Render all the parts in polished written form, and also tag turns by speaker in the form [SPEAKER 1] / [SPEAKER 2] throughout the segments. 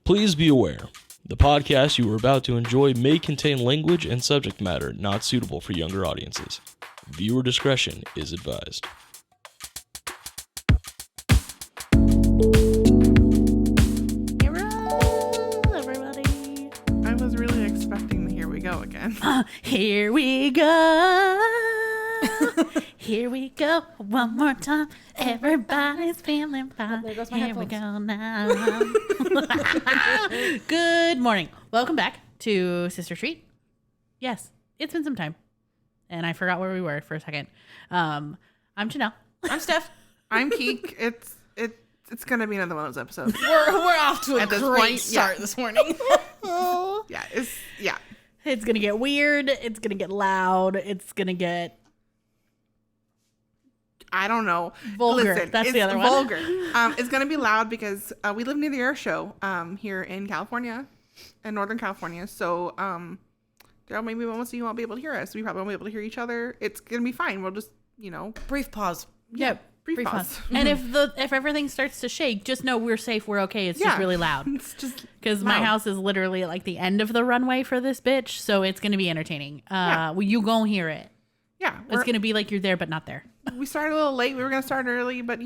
[SPEAKER 1] Please be aware, the podcast you are about to enjoy may contain language and subject matter not suitable for younger audiences. Viewer discretion is advised.
[SPEAKER 2] Hello, everybody.
[SPEAKER 3] I was really expecting the Here We Go again.
[SPEAKER 2] Here we go. Here we go. One more time. Everybody's feeling fine.
[SPEAKER 4] There goes my
[SPEAKER 2] Here we
[SPEAKER 4] headphones.
[SPEAKER 2] go now. Good morning. Welcome back to Sister Treat. Yes, it's been some time. And I forgot where we were for a second. I'm Janelle.
[SPEAKER 4] I'm Steph.
[SPEAKER 3] I'm Keke. It's gonna be another one of those episodes.
[SPEAKER 4] We're off to a
[SPEAKER 3] At this
[SPEAKER 4] great
[SPEAKER 3] point,
[SPEAKER 4] start this morning.
[SPEAKER 3] Yeah.
[SPEAKER 2] It's going to get weird. It's going to get loud. It's going to get
[SPEAKER 3] I don't know.
[SPEAKER 2] vulgar.
[SPEAKER 3] Listen,
[SPEAKER 2] That's
[SPEAKER 3] it's
[SPEAKER 2] the other one.
[SPEAKER 3] vulgar. It's gonna be loud because we live near the air show here in California, in Northern California. So there are maybe moments you won't be able to hear us. We probably won't be able to hear each other. It's gonna be fine. We'll just
[SPEAKER 4] Brief pause.
[SPEAKER 2] Yep.
[SPEAKER 3] brief pause.
[SPEAKER 2] And if everything starts to shake, just know we're safe. We're okay. It's just really loud.
[SPEAKER 3] It's just
[SPEAKER 2] Because my
[SPEAKER 3] loud.
[SPEAKER 2] house is literally at like the end of the runway for this bitch, so it's gonna be entertaining. Well, you gonna hear it.
[SPEAKER 3] Yeah,
[SPEAKER 2] It's gonna be like you're there but not there.
[SPEAKER 3] we started a little late. We were gonna start early, but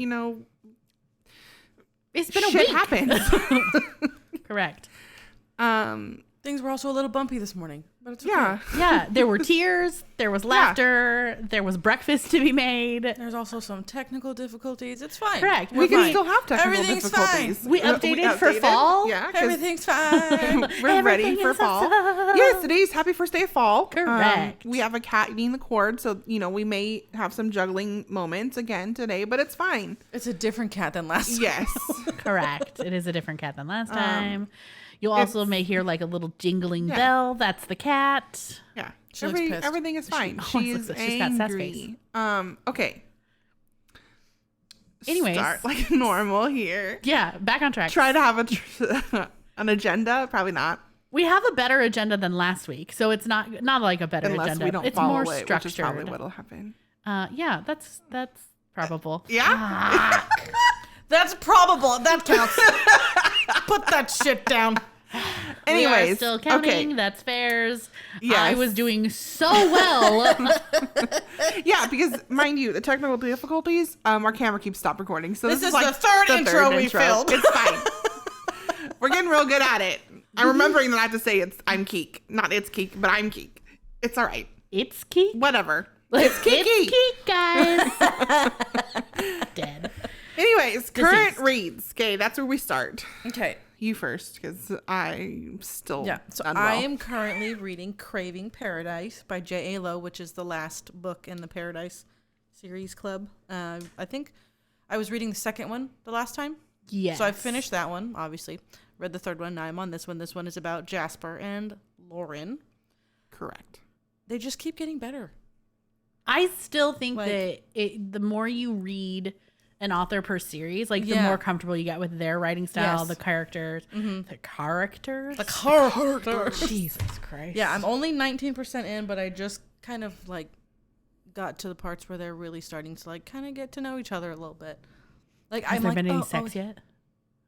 [SPEAKER 2] It's been a
[SPEAKER 3] shit
[SPEAKER 2] week.
[SPEAKER 3] happens.
[SPEAKER 2] Correct.
[SPEAKER 4] Things were also a little bumpy this morning, but it's okay.
[SPEAKER 3] Yeah.
[SPEAKER 2] Yeah, there were tears. There was laughter. There was breakfast to be made.
[SPEAKER 4] There's also some technical difficulties. It's fine.
[SPEAKER 2] Correct.
[SPEAKER 3] We can
[SPEAKER 2] fine.
[SPEAKER 3] still have technical
[SPEAKER 4] Everything's
[SPEAKER 3] difficulties.
[SPEAKER 4] fine.
[SPEAKER 2] We updated for fall?
[SPEAKER 3] Yeah, 'cause
[SPEAKER 4] Everything's fine.
[SPEAKER 3] we're ready
[SPEAKER 2] Everything
[SPEAKER 3] for
[SPEAKER 2] is
[SPEAKER 3] fall.
[SPEAKER 2] awesome.
[SPEAKER 3] Yes, today's happy first day of fall.
[SPEAKER 2] Correct.
[SPEAKER 3] We have a cat eating the cord, so we may have some juggling moments again today, but it's fine.
[SPEAKER 4] It's a different cat than last time.
[SPEAKER 3] Yes.
[SPEAKER 2] Correct. It is a different cat than last time. You'll also may hear like a little jingling bell. That's the cat.
[SPEAKER 3] Yeah.
[SPEAKER 4] She looks pissed.
[SPEAKER 3] Everything is fine.
[SPEAKER 2] always
[SPEAKER 3] She's
[SPEAKER 2] looks like she's got sass
[SPEAKER 3] angry. Okay.
[SPEAKER 2] Anyways.
[SPEAKER 3] Start like normal here.
[SPEAKER 2] Yeah, back on track.
[SPEAKER 3] Try to have an agenda. Probably not.
[SPEAKER 2] We have a better agenda than last week, so it's not like a better
[SPEAKER 3] Unless
[SPEAKER 2] agenda.
[SPEAKER 3] we don't
[SPEAKER 2] it's
[SPEAKER 3] follow
[SPEAKER 2] more
[SPEAKER 3] it,
[SPEAKER 2] structured.
[SPEAKER 3] which is probably what'll happen.
[SPEAKER 2] Yeah, that's probable.
[SPEAKER 3] Yeah.
[SPEAKER 4] That's probable. That counts. Put that shit down.
[SPEAKER 2] We are
[SPEAKER 3] Anyways,
[SPEAKER 2] still counting.
[SPEAKER 3] okay.
[SPEAKER 2] That's fairs.
[SPEAKER 3] Yes.
[SPEAKER 2] I was doing so well.
[SPEAKER 3] Yeah, because mind you, the technical difficulties, our camera keeps stop recording. So
[SPEAKER 4] This
[SPEAKER 3] this
[SPEAKER 4] is
[SPEAKER 3] like
[SPEAKER 4] the third intro we filmed.
[SPEAKER 3] It's fine. We're getting real good at it. I'm remembering that I have to say I'm Keke. Not it's Keke, but I'm Keke. It's all right.
[SPEAKER 2] It's Keke.
[SPEAKER 3] Whatever.
[SPEAKER 2] It's
[SPEAKER 3] Keke.
[SPEAKER 2] Keke, guys. Dead.
[SPEAKER 3] Anyways, current
[SPEAKER 2] Deceased.
[SPEAKER 3] reads. Okay, that's where we start.
[SPEAKER 4] Okay.
[SPEAKER 3] You first, because I'm still
[SPEAKER 4] Yeah. So
[SPEAKER 3] unwell.
[SPEAKER 4] I am currently reading Craving Paradise by J.A. Lowe, which is the last book in the Paradise series club. I think I was reading the second one the last time.
[SPEAKER 2] Yes.
[SPEAKER 4] So I finished that one, obviously. Read the third one. Now I'm on this one. This one is about Jasper and Lauren.
[SPEAKER 3] Correct.
[SPEAKER 4] They just keep getting better.
[SPEAKER 2] I still think
[SPEAKER 4] Like-
[SPEAKER 2] that the more you read an author per series, like the
[SPEAKER 4] Yeah.
[SPEAKER 2] more comfortable you get with their writing style,
[SPEAKER 4] Yes.
[SPEAKER 2] the characters, the characters. Jesus Christ.
[SPEAKER 4] Yeah, I'm only 19% in, but I just kind of like got to the parts where they're really starting to like kind of get to know each other a little bit. Like,
[SPEAKER 2] Has
[SPEAKER 4] I'm
[SPEAKER 2] there
[SPEAKER 4] like,
[SPEAKER 2] been any
[SPEAKER 4] oh,
[SPEAKER 2] sex yet?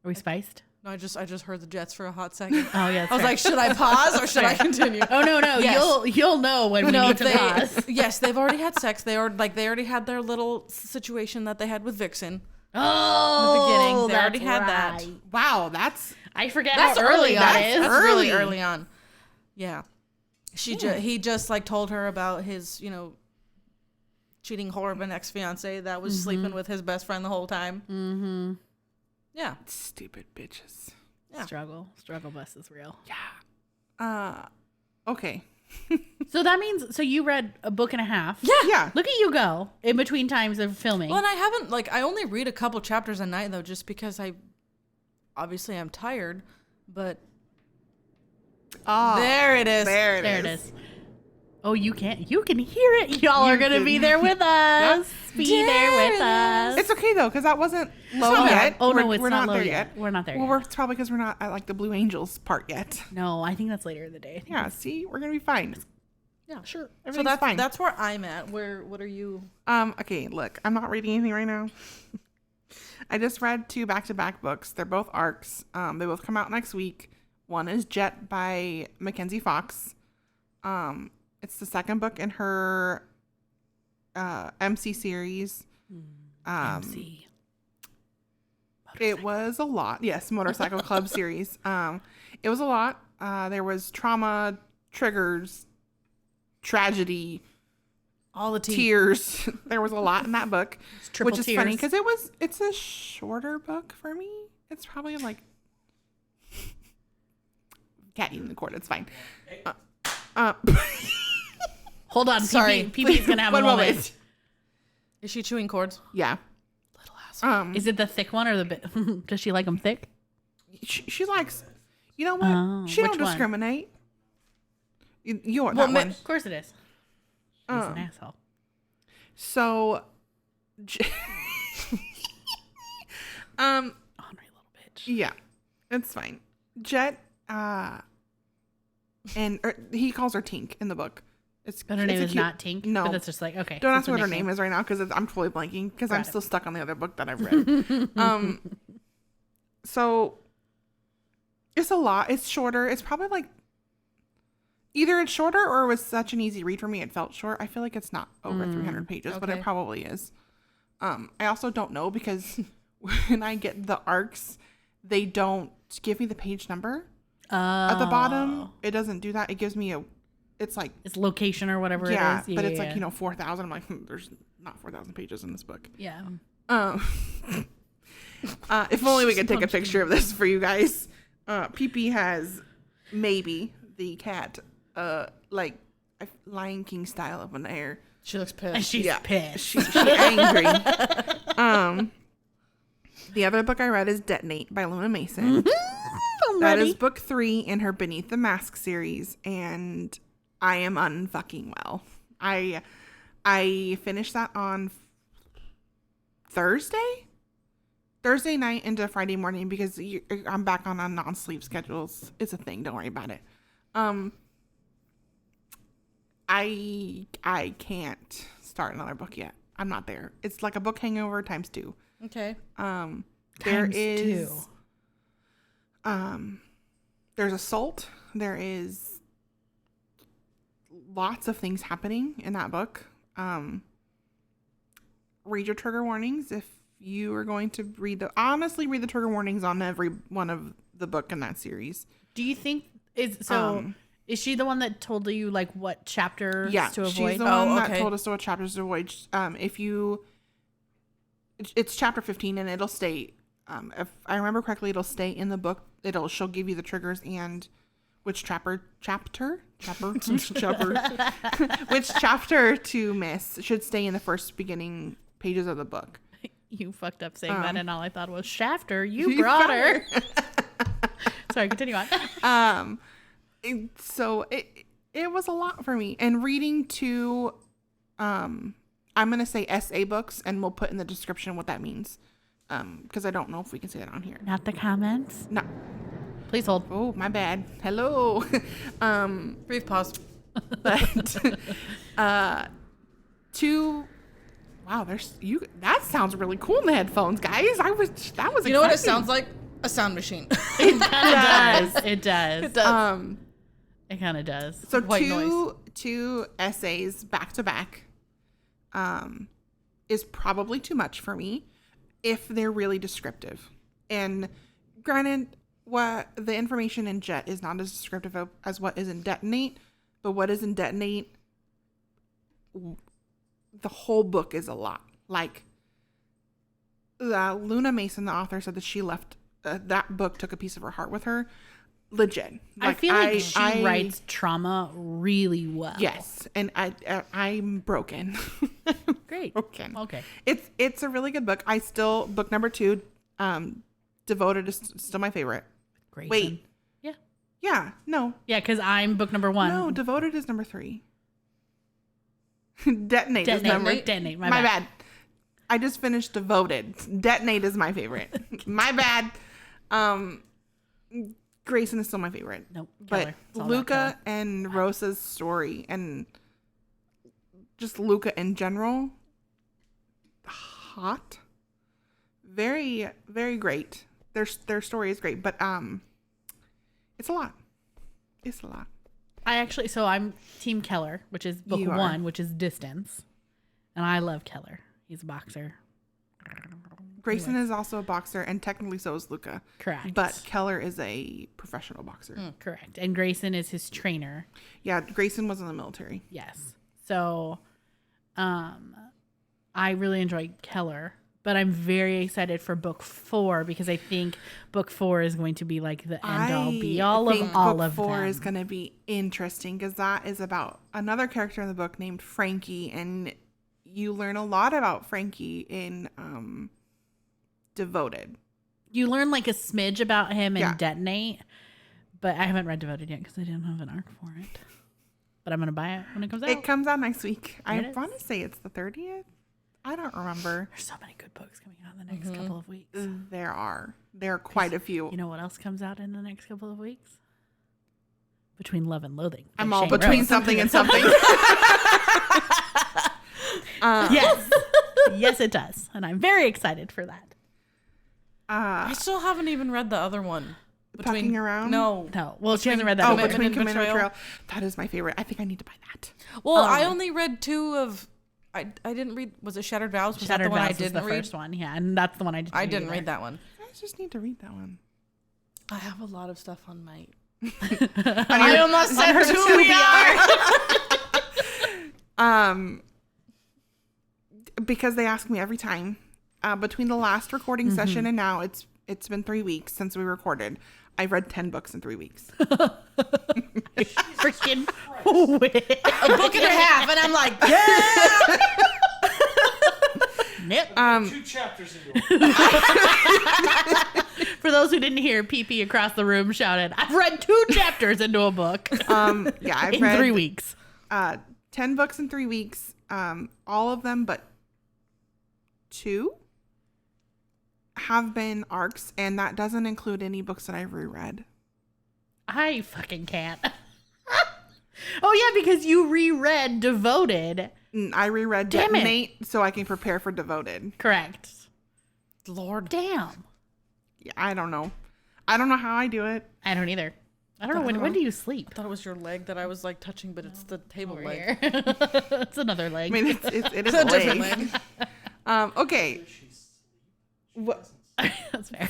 [SPEAKER 2] Are we spiced?
[SPEAKER 4] No, I just heard the Jets for a hot second.
[SPEAKER 2] Oh yeah.
[SPEAKER 4] I was like, should I pause or should I continue?
[SPEAKER 2] oh no,
[SPEAKER 4] Yes.
[SPEAKER 2] you'll know when we need to pause.
[SPEAKER 4] Yes, they've already had sex. They already had their little situation that they had with Vixen.
[SPEAKER 2] Oh,
[SPEAKER 4] In the beginning, they
[SPEAKER 2] that's
[SPEAKER 4] already had that.
[SPEAKER 2] right.
[SPEAKER 3] Wow, that's
[SPEAKER 2] I forget
[SPEAKER 4] That's
[SPEAKER 2] how early that
[SPEAKER 4] That's
[SPEAKER 2] is.
[SPEAKER 4] really
[SPEAKER 3] Early.
[SPEAKER 4] early on. Yeah, he just like told her about his cheating horrible ex-fiance that was sleeping with his best friend the whole time.
[SPEAKER 2] Mm-hmm.
[SPEAKER 4] Yeah.
[SPEAKER 3] stupid bitches.
[SPEAKER 4] Yeah.
[SPEAKER 2] Struggle bus is real.
[SPEAKER 3] Okay.
[SPEAKER 2] So that means you read a book and a half.
[SPEAKER 3] Yeah.
[SPEAKER 2] Look at you go in between times of filming.
[SPEAKER 4] Well, and I haven't I only read a couple chapters a night though, just because I'm tired. But there it is.
[SPEAKER 3] There it
[SPEAKER 2] there
[SPEAKER 3] is.
[SPEAKER 2] it is. Oh, you can hear it. Y'all are gonna be there with us. Be there with us.
[SPEAKER 3] It's okay though, because that wasn't low
[SPEAKER 2] not
[SPEAKER 3] yet.
[SPEAKER 2] bad. Oh, no, it's
[SPEAKER 3] we're
[SPEAKER 2] not low
[SPEAKER 3] there
[SPEAKER 2] yet. We're not there
[SPEAKER 3] Well,
[SPEAKER 2] yet.
[SPEAKER 3] it's probably because we're not at like the Blue Angels part yet.
[SPEAKER 2] No, I think that's later in the day. I think
[SPEAKER 3] Yeah. See, we're gonna be fine.
[SPEAKER 4] Yeah, sure. So
[SPEAKER 3] Everything's fine.
[SPEAKER 4] that's where I'm at. What are you?
[SPEAKER 3] Okay. Look, I'm not reading anything right now. I just read 2 back-to-back books. They're both arcs. They both come out next week. One is Jet by Mackenzy Fox. It's the second book in her MC series.
[SPEAKER 2] MC.
[SPEAKER 3] It was a lot. Yes, Motorcycle Club series. It was a lot. There was trauma, triggers, tragedy,
[SPEAKER 4] All the
[SPEAKER 3] tears. There was a lot in that book,
[SPEAKER 2] triple
[SPEAKER 3] which is
[SPEAKER 2] tears.
[SPEAKER 3] funny because it's a shorter book for me. It's probably like cat eating the cord. It's fine.
[SPEAKER 2] Hold on.
[SPEAKER 4] Sorry.
[SPEAKER 2] PP's going to have a
[SPEAKER 3] One
[SPEAKER 2] moment.
[SPEAKER 3] moment.
[SPEAKER 4] Is she chewing cords?
[SPEAKER 3] Yeah.
[SPEAKER 4] Little ass.
[SPEAKER 2] Is it the thick one or the bit? Does she like them thick?
[SPEAKER 3] She likes. You know what?
[SPEAKER 2] Oh,
[SPEAKER 3] She
[SPEAKER 2] which
[SPEAKER 3] don't
[SPEAKER 2] one?
[SPEAKER 3] discriminate. You're
[SPEAKER 4] Well,
[SPEAKER 3] that one.
[SPEAKER 2] Of course it is. She's an asshole.
[SPEAKER 3] So,
[SPEAKER 2] Ornery little bitch.
[SPEAKER 3] yeah, it's fine. Jet, and he calls her Tink in the book.
[SPEAKER 2] But her name is not Tink?
[SPEAKER 3] No.
[SPEAKER 2] But that's just like, okay.
[SPEAKER 3] Don't
[SPEAKER 2] so
[SPEAKER 3] ask
[SPEAKER 2] it's a
[SPEAKER 3] me what her
[SPEAKER 2] nickname.
[SPEAKER 3] name is right now because I'm totally blanking because I'm
[SPEAKER 2] Got it.
[SPEAKER 3] still stuck on the other book that I've read. So it's a lot. It's shorter. It's probably like either it's shorter or it was such an easy read for me. It felt short. I feel like it's not over 300 pages, but it
[SPEAKER 4] okay.
[SPEAKER 3] probably is. I also don't know because when I get the arcs, they don't give me the page number at the bottom. It doesn't do that. It gives me it's like,
[SPEAKER 2] It's location or whatever
[SPEAKER 3] yeah,
[SPEAKER 2] it is.
[SPEAKER 3] but it's like, 4,000. I'm like, there's not 4,000 pages in this book.
[SPEAKER 2] Yeah.
[SPEAKER 3] If only we could take a picture of this for you guys. PP has maybe the cat, like a Lion King style of an hair.
[SPEAKER 4] She looks
[SPEAKER 2] And
[SPEAKER 4] pissed.
[SPEAKER 2] she's pissed.
[SPEAKER 3] She angry. The other book I read is Detonate by Luna Mason.
[SPEAKER 2] I'm
[SPEAKER 3] That
[SPEAKER 2] ready.
[SPEAKER 3] is book 3 in her Beneath the Mask series, and I am unfucking well. I finished that on Thursday night into Friday morning because I'm back on a non-sleep schedules. It's a thing. Don't worry about it. I can't start another book yet. I'm not there. It's like a book hangover times 2.
[SPEAKER 4] Okay.
[SPEAKER 3] There's assault. There is lots of things happening in that book. Read your trigger warnings if you are going to read the trigger warnings on every one of the book in that series.
[SPEAKER 2] Do you think is is she the one that told you like what chapters to avoid?
[SPEAKER 3] She's the one that
[SPEAKER 4] okay.
[SPEAKER 3] told us what chapters to avoid. It's chapter 15 and it'll stay. If I remember correctly, it'll stay in the book. She'll give you the triggers and which chapter which chapter to miss should stay in the first beginning pages of the book.
[SPEAKER 2] You fucked up saying that, and all I thought was Shafter. You brought her. Sorry, continue on.
[SPEAKER 3] So it was a lot for me, and reading 2 I'm gonna say essay books, and we'll put in the description what that means, because I don't know if we can say that on here.
[SPEAKER 2] Not the comments.
[SPEAKER 3] No.
[SPEAKER 2] Please hold.
[SPEAKER 3] Oh, my bad. Hello.
[SPEAKER 4] Brief pause.
[SPEAKER 3] But 2. Wow, that sounds really cool in the headphones, guys. That was
[SPEAKER 4] You know what it
[SPEAKER 3] exciting.
[SPEAKER 4] sounds like? A sound machine.
[SPEAKER 2] It kind of does. It does.
[SPEAKER 4] It does.
[SPEAKER 2] It kind of does.
[SPEAKER 3] So
[SPEAKER 4] White noise.
[SPEAKER 3] two essays back to back is probably too much for me if they're really descriptive. And granted, what the information in Jet is not as descriptive as what is in Detonate, but what is in Detonate, the whole book is a lot. Like Luna Mason, the author, said that she left that book took a piece of her heart with her. Legit.
[SPEAKER 2] I feel like she writes trauma really well.
[SPEAKER 3] Yes, and I'm broken.
[SPEAKER 2] Great.
[SPEAKER 3] Broken.
[SPEAKER 2] Okay.
[SPEAKER 3] It's a really good book. Book number 2, Devoted is still my favorite.
[SPEAKER 2] Great.
[SPEAKER 3] Wait.
[SPEAKER 2] Yeah.
[SPEAKER 3] Yeah. No.
[SPEAKER 2] Yeah, because I'm book number 1.
[SPEAKER 3] No. Devoted is number 3. Detonate is number.
[SPEAKER 2] Detonate.
[SPEAKER 3] My bad. I just finished Devoted. Detonate is my favorite. My bad. Grayson is still my favorite.
[SPEAKER 2] Nope.
[SPEAKER 3] But
[SPEAKER 2] Keller. It's all about
[SPEAKER 3] Luca
[SPEAKER 2] Keller.
[SPEAKER 3] and Rosa's story and just Luca in general, hot, very, very great. Their story is great, but it's a lot. It's a lot.
[SPEAKER 2] I'm Team Keller, which is book
[SPEAKER 3] You are.
[SPEAKER 2] 1, which is Distance. And I love Keller. He's a boxer.
[SPEAKER 3] Grayson is also a boxer, and technically so is Luca.
[SPEAKER 2] Correct.
[SPEAKER 3] But Keller is a professional boxer.
[SPEAKER 2] Correct. And Grayson is his trainer.
[SPEAKER 3] Yeah, Grayson was in the military.
[SPEAKER 2] Yes. So I really enjoyed Keller, but I'm very excited for book 4 because I think book 4 is going to be like the end all be all of all
[SPEAKER 3] book
[SPEAKER 2] of
[SPEAKER 3] 4
[SPEAKER 2] them.
[SPEAKER 3] is going to be interesting because that is about another character in the book named Frankie, and you learn a lot about Frankie in Devoted.
[SPEAKER 2] You learn like a smidge about him in
[SPEAKER 3] Yeah.
[SPEAKER 2] Detonate, but I haven't read Devoted yet because I didn't have an arc for it. But I'm going to buy it when it comes out.
[SPEAKER 3] It comes out next week. I
[SPEAKER 2] It
[SPEAKER 3] want to say it's the 30th. I don't remember.
[SPEAKER 2] There's so many good books coming out in the next couple of weeks.
[SPEAKER 3] There are quite a few.
[SPEAKER 2] You know what else comes out in the next couple of weeks? Between Love and Loathing. by
[SPEAKER 3] I'm all
[SPEAKER 2] Shain
[SPEAKER 3] between
[SPEAKER 2] Rose.
[SPEAKER 3] something and something.
[SPEAKER 2] Yes. Yes, it does. And I'm very excited for that.
[SPEAKER 4] I still haven't even read the other one.
[SPEAKER 3] Talking Around?
[SPEAKER 4] No.
[SPEAKER 2] No. Well, she hasn't read that.
[SPEAKER 3] Oh,
[SPEAKER 2] either.
[SPEAKER 3] Between
[SPEAKER 4] Commitment and
[SPEAKER 3] Commitment and
[SPEAKER 4] Betrayal.
[SPEAKER 3] Betrayal. That is my favorite. I think I need to buy that.
[SPEAKER 4] Well, I only read 2 of. I didn't read. Was it Shattered Vows? Was
[SPEAKER 2] Shattered
[SPEAKER 4] that the one
[SPEAKER 2] Vows
[SPEAKER 4] I
[SPEAKER 2] is
[SPEAKER 4] didn't
[SPEAKER 2] the
[SPEAKER 4] read?
[SPEAKER 2] first one. Yeah, and that's the one I didn't
[SPEAKER 4] I
[SPEAKER 2] read
[SPEAKER 4] didn't
[SPEAKER 2] either.
[SPEAKER 4] read that one.
[SPEAKER 3] I just need to read that one.
[SPEAKER 4] I have a lot of stuff on my.
[SPEAKER 2] I almost said her TBR.
[SPEAKER 3] Because they ask me every time. Between the last recording session and now, it's been 3 weeks since we recorded. I've read 10 books in 3 weeks.
[SPEAKER 2] Freaking
[SPEAKER 4] A book and a half, and I'm like, yeah.
[SPEAKER 2] Nip.
[SPEAKER 1] 2 chapters into it.
[SPEAKER 2] For those who didn't hear, PP across the room shouted, "I've read 2 chapters into a book
[SPEAKER 3] Yeah, I've
[SPEAKER 2] in
[SPEAKER 3] read
[SPEAKER 2] 3 weeks."
[SPEAKER 3] 10 books in 3 weeks. All of them, but 2 have been arcs, and that doesn't include any books that I've reread.
[SPEAKER 2] I fucking can't. Oh yeah, because you reread Devoted.
[SPEAKER 3] I reread
[SPEAKER 2] Damn it.
[SPEAKER 3] Detonate so I can prepare for Devoted.
[SPEAKER 2] Correct.
[SPEAKER 4] Lord.
[SPEAKER 2] Damn.
[SPEAKER 3] Yeah, I don't know. I don't know how I do it.
[SPEAKER 2] I don't either. I don't know. When do you sleep?
[SPEAKER 4] I thought it was your leg that I was like touching, but it's the table
[SPEAKER 2] Over
[SPEAKER 4] leg.
[SPEAKER 2] here. It's another leg.
[SPEAKER 3] I mean, it is
[SPEAKER 4] It's
[SPEAKER 3] a
[SPEAKER 4] a different
[SPEAKER 3] leg.
[SPEAKER 4] leg.
[SPEAKER 3] Okay. What,
[SPEAKER 2] That's fair.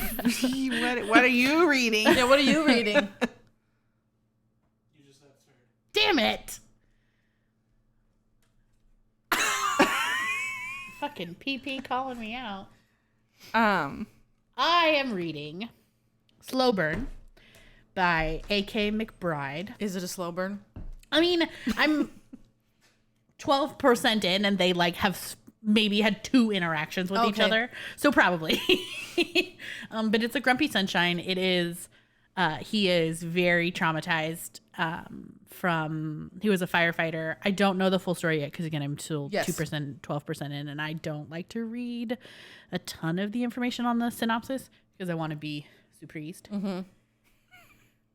[SPEAKER 3] what are you reading?
[SPEAKER 4] Yeah, what are you reading?
[SPEAKER 2] Damn it. Fucking PP calling me out. I am reading Slow Burn by A.K. Macbride.
[SPEAKER 4] Is it a slow burn?
[SPEAKER 2] I mean, I'm 12% in, and they like have maybe had 2 interactions with each
[SPEAKER 4] Okay.
[SPEAKER 2] other, so probably. But it's a Grumpy Sunshine. It is. He is very traumatized. He was a firefighter. I don't know the full story yet because again, I'm still
[SPEAKER 4] Yes.
[SPEAKER 2] 2%, 12% in, and I don't like to read a ton of the information on the synopsis because I want to be surprised.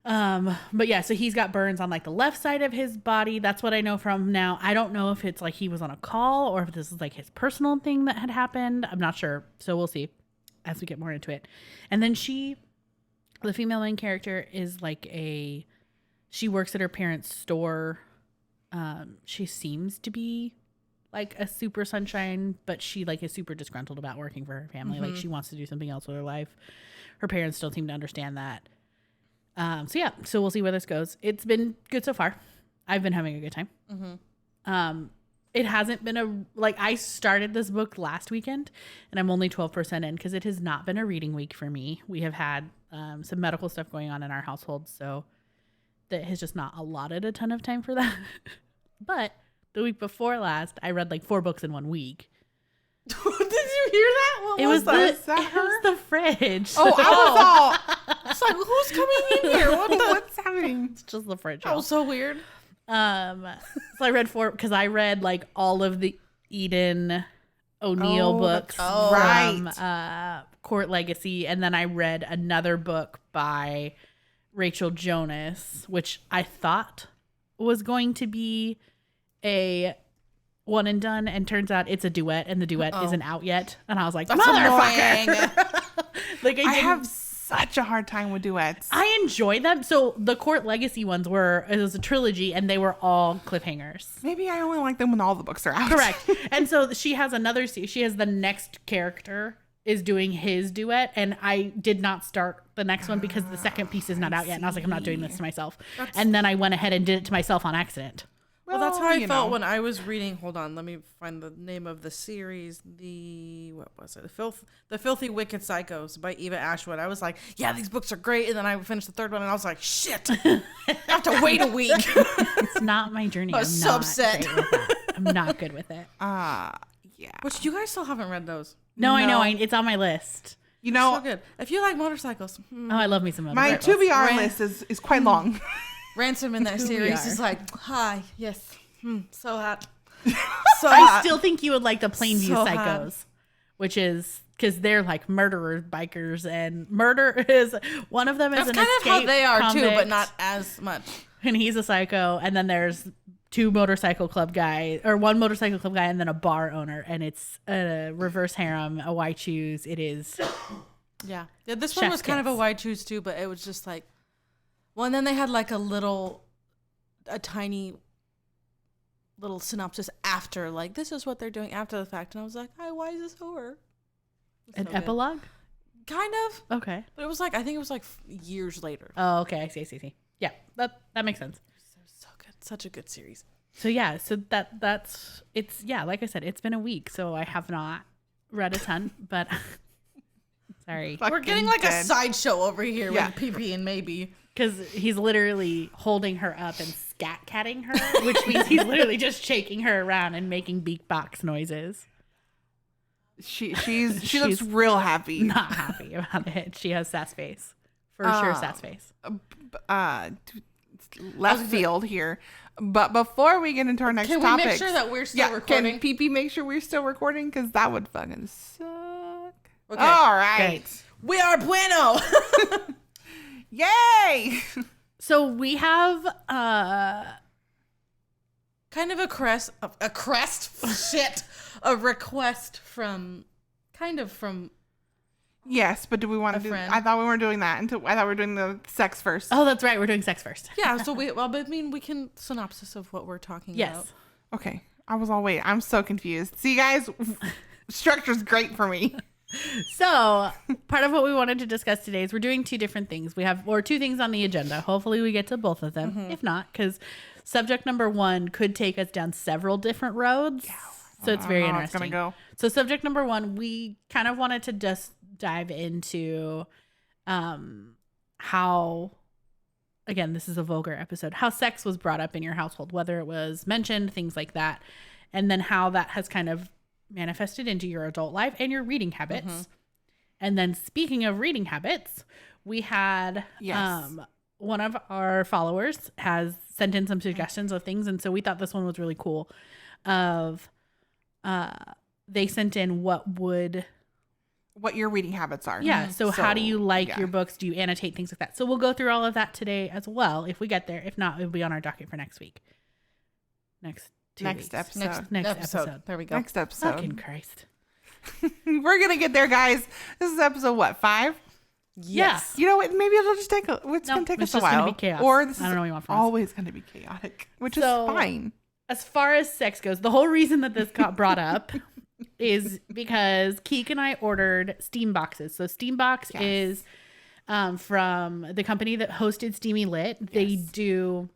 [SPEAKER 2] But yeah, so he's got burns on like the left side of his body. That's what I know from now. I don't know if it's like he was on a call or if this is like his personal thing that had happened. I'm not sure. So we'll see as we get more into it. And then the female main character is like she works at her parents' store. She seems to be like a super sunshine, but she like is super disgruntled about working for her family. Like she wants to do something else with her life. Her parents don't seem to understand that. So we'll see where this goes. It's been good so far. I've been having a good time. It hasn't been I started this book last weekend and I'm only 12% in because it has not been a reading week for me. We have had some medical stuff going on in our household, so that has just not allotted a ton of time for that. But the week before last, I read like 4 books in 1 week.
[SPEAKER 4] Did you hear that? What
[SPEAKER 2] It was
[SPEAKER 3] that? Is that
[SPEAKER 2] it was the fridge.
[SPEAKER 3] Oh, I was
[SPEAKER 4] It's like, who's coming in here? What the?
[SPEAKER 3] what's happening?
[SPEAKER 2] It's just the fridge.
[SPEAKER 4] That was so weird.
[SPEAKER 2] So I read 4 because I read like all of the Eden O'Neill books
[SPEAKER 3] that's
[SPEAKER 2] from Court Legacy, and then I read another book by Rachel Jonas, which I thought was going to be a one and done, and turns out it's a duet, and the duet isn't out yet. And I was like,
[SPEAKER 3] That's
[SPEAKER 2] motherfucker!
[SPEAKER 3] annoying.
[SPEAKER 2] Like
[SPEAKER 3] I have such a hard time with duets.
[SPEAKER 2] I enjoy them. So the Court Legacy ones it was a trilogy, and they were all cliffhangers.
[SPEAKER 3] Maybe I only like them when all the books are out.
[SPEAKER 2] Correct. And so she has she has the next character is doing his duet, and I did not start the next one because the second piece is not out yet, and I was like, I'm not doing this to myself. And then I went ahead and did it to myself on accident.
[SPEAKER 4] Well, that's how I felt when I was reading. Hold on, let me find the name of the series. What was it? The Filthy Wicked Psychos by Eva Ashwood. I was like, yeah, these books are great. And then I finished the third one, and I was like, shit, I have to wait a week.
[SPEAKER 2] It's not my journey.
[SPEAKER 4] I was so upset.
[SPEAKER 2] I'm not good with it.
[SPEAKER 3] Yeah.
[SPEAKER 4] Which you guys still haven't read those.
[SPEAKER 2] No, I know. It's on my list.
[SPEAKER 3] You know,
[SPEAKER 4] So good. If you like motorcycles,
[SPEAKER 2] Oh, I love me some
[SPEAKER 3] my
[SPEAKER 2] motorcycles.
[SPEAKER 3] to-be-R list is quite long.
[SPEAKER 4] Ransom in that series is like, hi, yes, so hot. So
[SPEAKER 2] I
[SPEAKER 4] hot.
[SPEAKER 2] still think you would like the Plainview
[SPEAKER 4] So
[SPEAKER 2] Psychos,
[SPEAKER 4] hot.
[SPEAKER 2] which is because they're like murderers, bikers, and murder is one of them is
[SPEAKER 4] That's
[SPEAKER 2] an
[SPEAKER 4] kind of how
[SPEAKER 2] escaped
[SPEAKER 4] they are too,
[SPEAKER 2] convict,
[SPEAKER 4] but not as much.
[SPEAKER 2] and he's a psycho. And then there's one motorcycle club guy, and then a bar owner, and it's a reverse harem, a why choose. It is.
[SPEAKER 4] Yeah. This one
[SPEAKER 2] Chef's
[SPEAKER 4] was kind of a
[SPEAKER 2] kiss.
[SPEAKER 4] wide choose too, but it was just like, well, and then they had like a tiny little synopsis after, like, this is what they're doing after the fact, and I was like, hi, why is this over?
[SPEAKER 2] An epilogue?
[SPEAKER 4] Kind of,
[SPEAKER 2] Okay.
[SPEAKER 4] but it was like, I think it was like years later.
[SPEAKER 2] Oh, okay. I see. Yeah, that makes sense.
[SPEAKER 4] So good, such a good series.
[SPEAKER 2] So yeah, like I said, it's been a week, so I have not read a ton, but sorry.
[SPEAKER 4] We're getting like a sideshow over here
[SPEAKER 3] Yeah.
[SPEAKER 4] with PP and Maybe.
[SPEAKER 2] Because he's literally holding her up and scat-catting her, which means he's literally just shaking her around and making beak box noises.
[SPEAKER 3] She looks real happy.
[SPEAKER 2] Not happy about it. She has sass face. For sure, sass face.
[SPEAKER 3] Left field here. But before we get into our next
[SPEAKER 4] Can we
[SPEAKER 3] topic,
[SPEAKER 4] make sure that we're still recording?
[SPEAKER 3] Can PP make sure we're still recording? Because that would fucking suck.
[SPEAKER 4] Okay.
[SPEAKER 3] All right.
[SPEAKER 4] We are bueno.
[SPEAKER 3] Yay!
[SPEAKER 2] So we have
[SPEAKER 4] Kind of a request from
[SPEAKER 3] Yes, but do we want
[SPEAKER 4] A
[SPEAKER 3] to do?
[SPEAKER 4] friend.
[SPEAKER 3] I thought we weren't doing that. I thought we were doing the sex first.
[SPEAKER 2] Oh, that's right. We're doing sex first.
[SPEAKER 4] yeah. So but I mean, we can synopsis of what we're talking
[SPEAKER 2] Yes.
[SPEAKER 4] about.
[SPEAKER 3] Okay. I was all wait. I'm so confused. See, guys, structure's great for me.
[SPEAKER 2] So part of what we wanted to discuss today is we're doing two different things. We have two things on the agenda. Hopefully we get to both of them.
[SPEAKER 3] Mm-hmm.
[SPEAKER 2] If not, because subject number one could take us down several different roads. So it's very
[SPEAKER 3] I don't know how it's
[SPEAKER 2] interesting.
[SPEAKER 3] gonna go.
[SPEAKER 2] So subject number one, we kind of wanted to just dive into how, again, this is a vulgar episode, how sex was brought up in your household, whether it was mentioned, things like that, and then how that has kind of manifested into your adult life and your reading habits.
[SPEAKER 3] Mm-hmm.
[SPEAKER 2] And then speaking of reading habits, we had one of our followers has sent in some suggestions of things, and so we thought this one was really cool. They sent in what
[SPEAKER 3] your reading habits are.
[SPEAKER 2] Yeah. So how do you like
[SPEAKER 3] yeah.
[SPEAKER 2] your books? Do you annotate things like that? So we'll go through all of that today as well if we get there. If not, it'll be on our docket for next week. Next weeks.
[SPEAKER 3] episode.
[SPEAKER 2] Next episode.
[SPEAKER 4] There we go.
[SPEAKER 3] Next episode.
[SPEAKER 2] Fucking Christ.
[SPEAKER 3] We're gonna get there, guys. This is episode what, 5?
[SPEAKER 4] Yes.
[SPEAKER 3] You know what? Maybe it'll just take it's gonna take
[SPEAKER 2] it's
[SPEAKER 3] us a
[SPEAKER 2] just gonna
[SPEAKER 3] while.
[SPEAKER 2] be chaos.
[SPEAKER 3] Or this
[SPEAKER 2] I don't
[SPEAKER 3] is
[SPEAKER 2] know what you want from us.
[SPEAKER 3] always gonna be chaotic, which
[SPEAKER 2] So-
[SPEAKER 3] is fine.
[SPEAKER 2] As far as sex goes, the whole reason that this got brought up is because Keke and I ordered Steam boxes. So Steam Box is from the company that hosted Steamy Lit. They do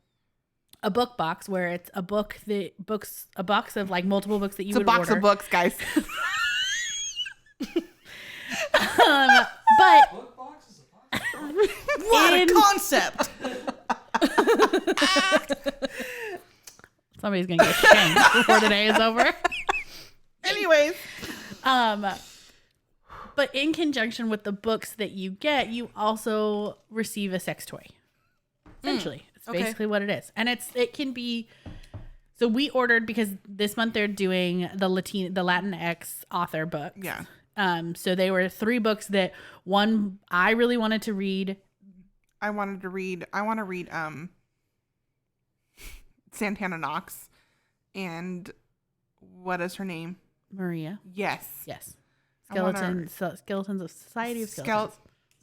[SPEAKER 2] a book box where it's a box of like multiple books that you
[SPEAKER 3] It's a
[SPEAKER 2] would
[SPEAKER 3] box
[SPEAKER 2] order.
[SPEAKER 3] of books, guys.
[SPEAKER 2] But
[SPEAKER 4] What a concept.
[SPEAKER 2] somebody's gonna get shanked before today is over.
[SPEAKER 3] Anyways,
[SPEAKER 2] but in conjunction with the books that you get, you also receive a sex toy. Essentially, it's
[SPEAKER 4] okay.
[SPEAKER 2] basically what it is, and it can be. So we ordered because this month they're doing the Latinx author books.
[SPEAKER 3] yeah.
[SPEAKER 2] So they were 3 books that one I really wanted to read.
[SPEAKER 3] I want to read Santana Knox and what is her name?
[SPEAKER 2] Maria.
[SPEAKER 3] Yes.
[SPEAKER 2] Yes.
[SPEAKER 3] I wanna-
[SPEAKER 2] Skeletons of Society of
[SPEAKER 3] Skele-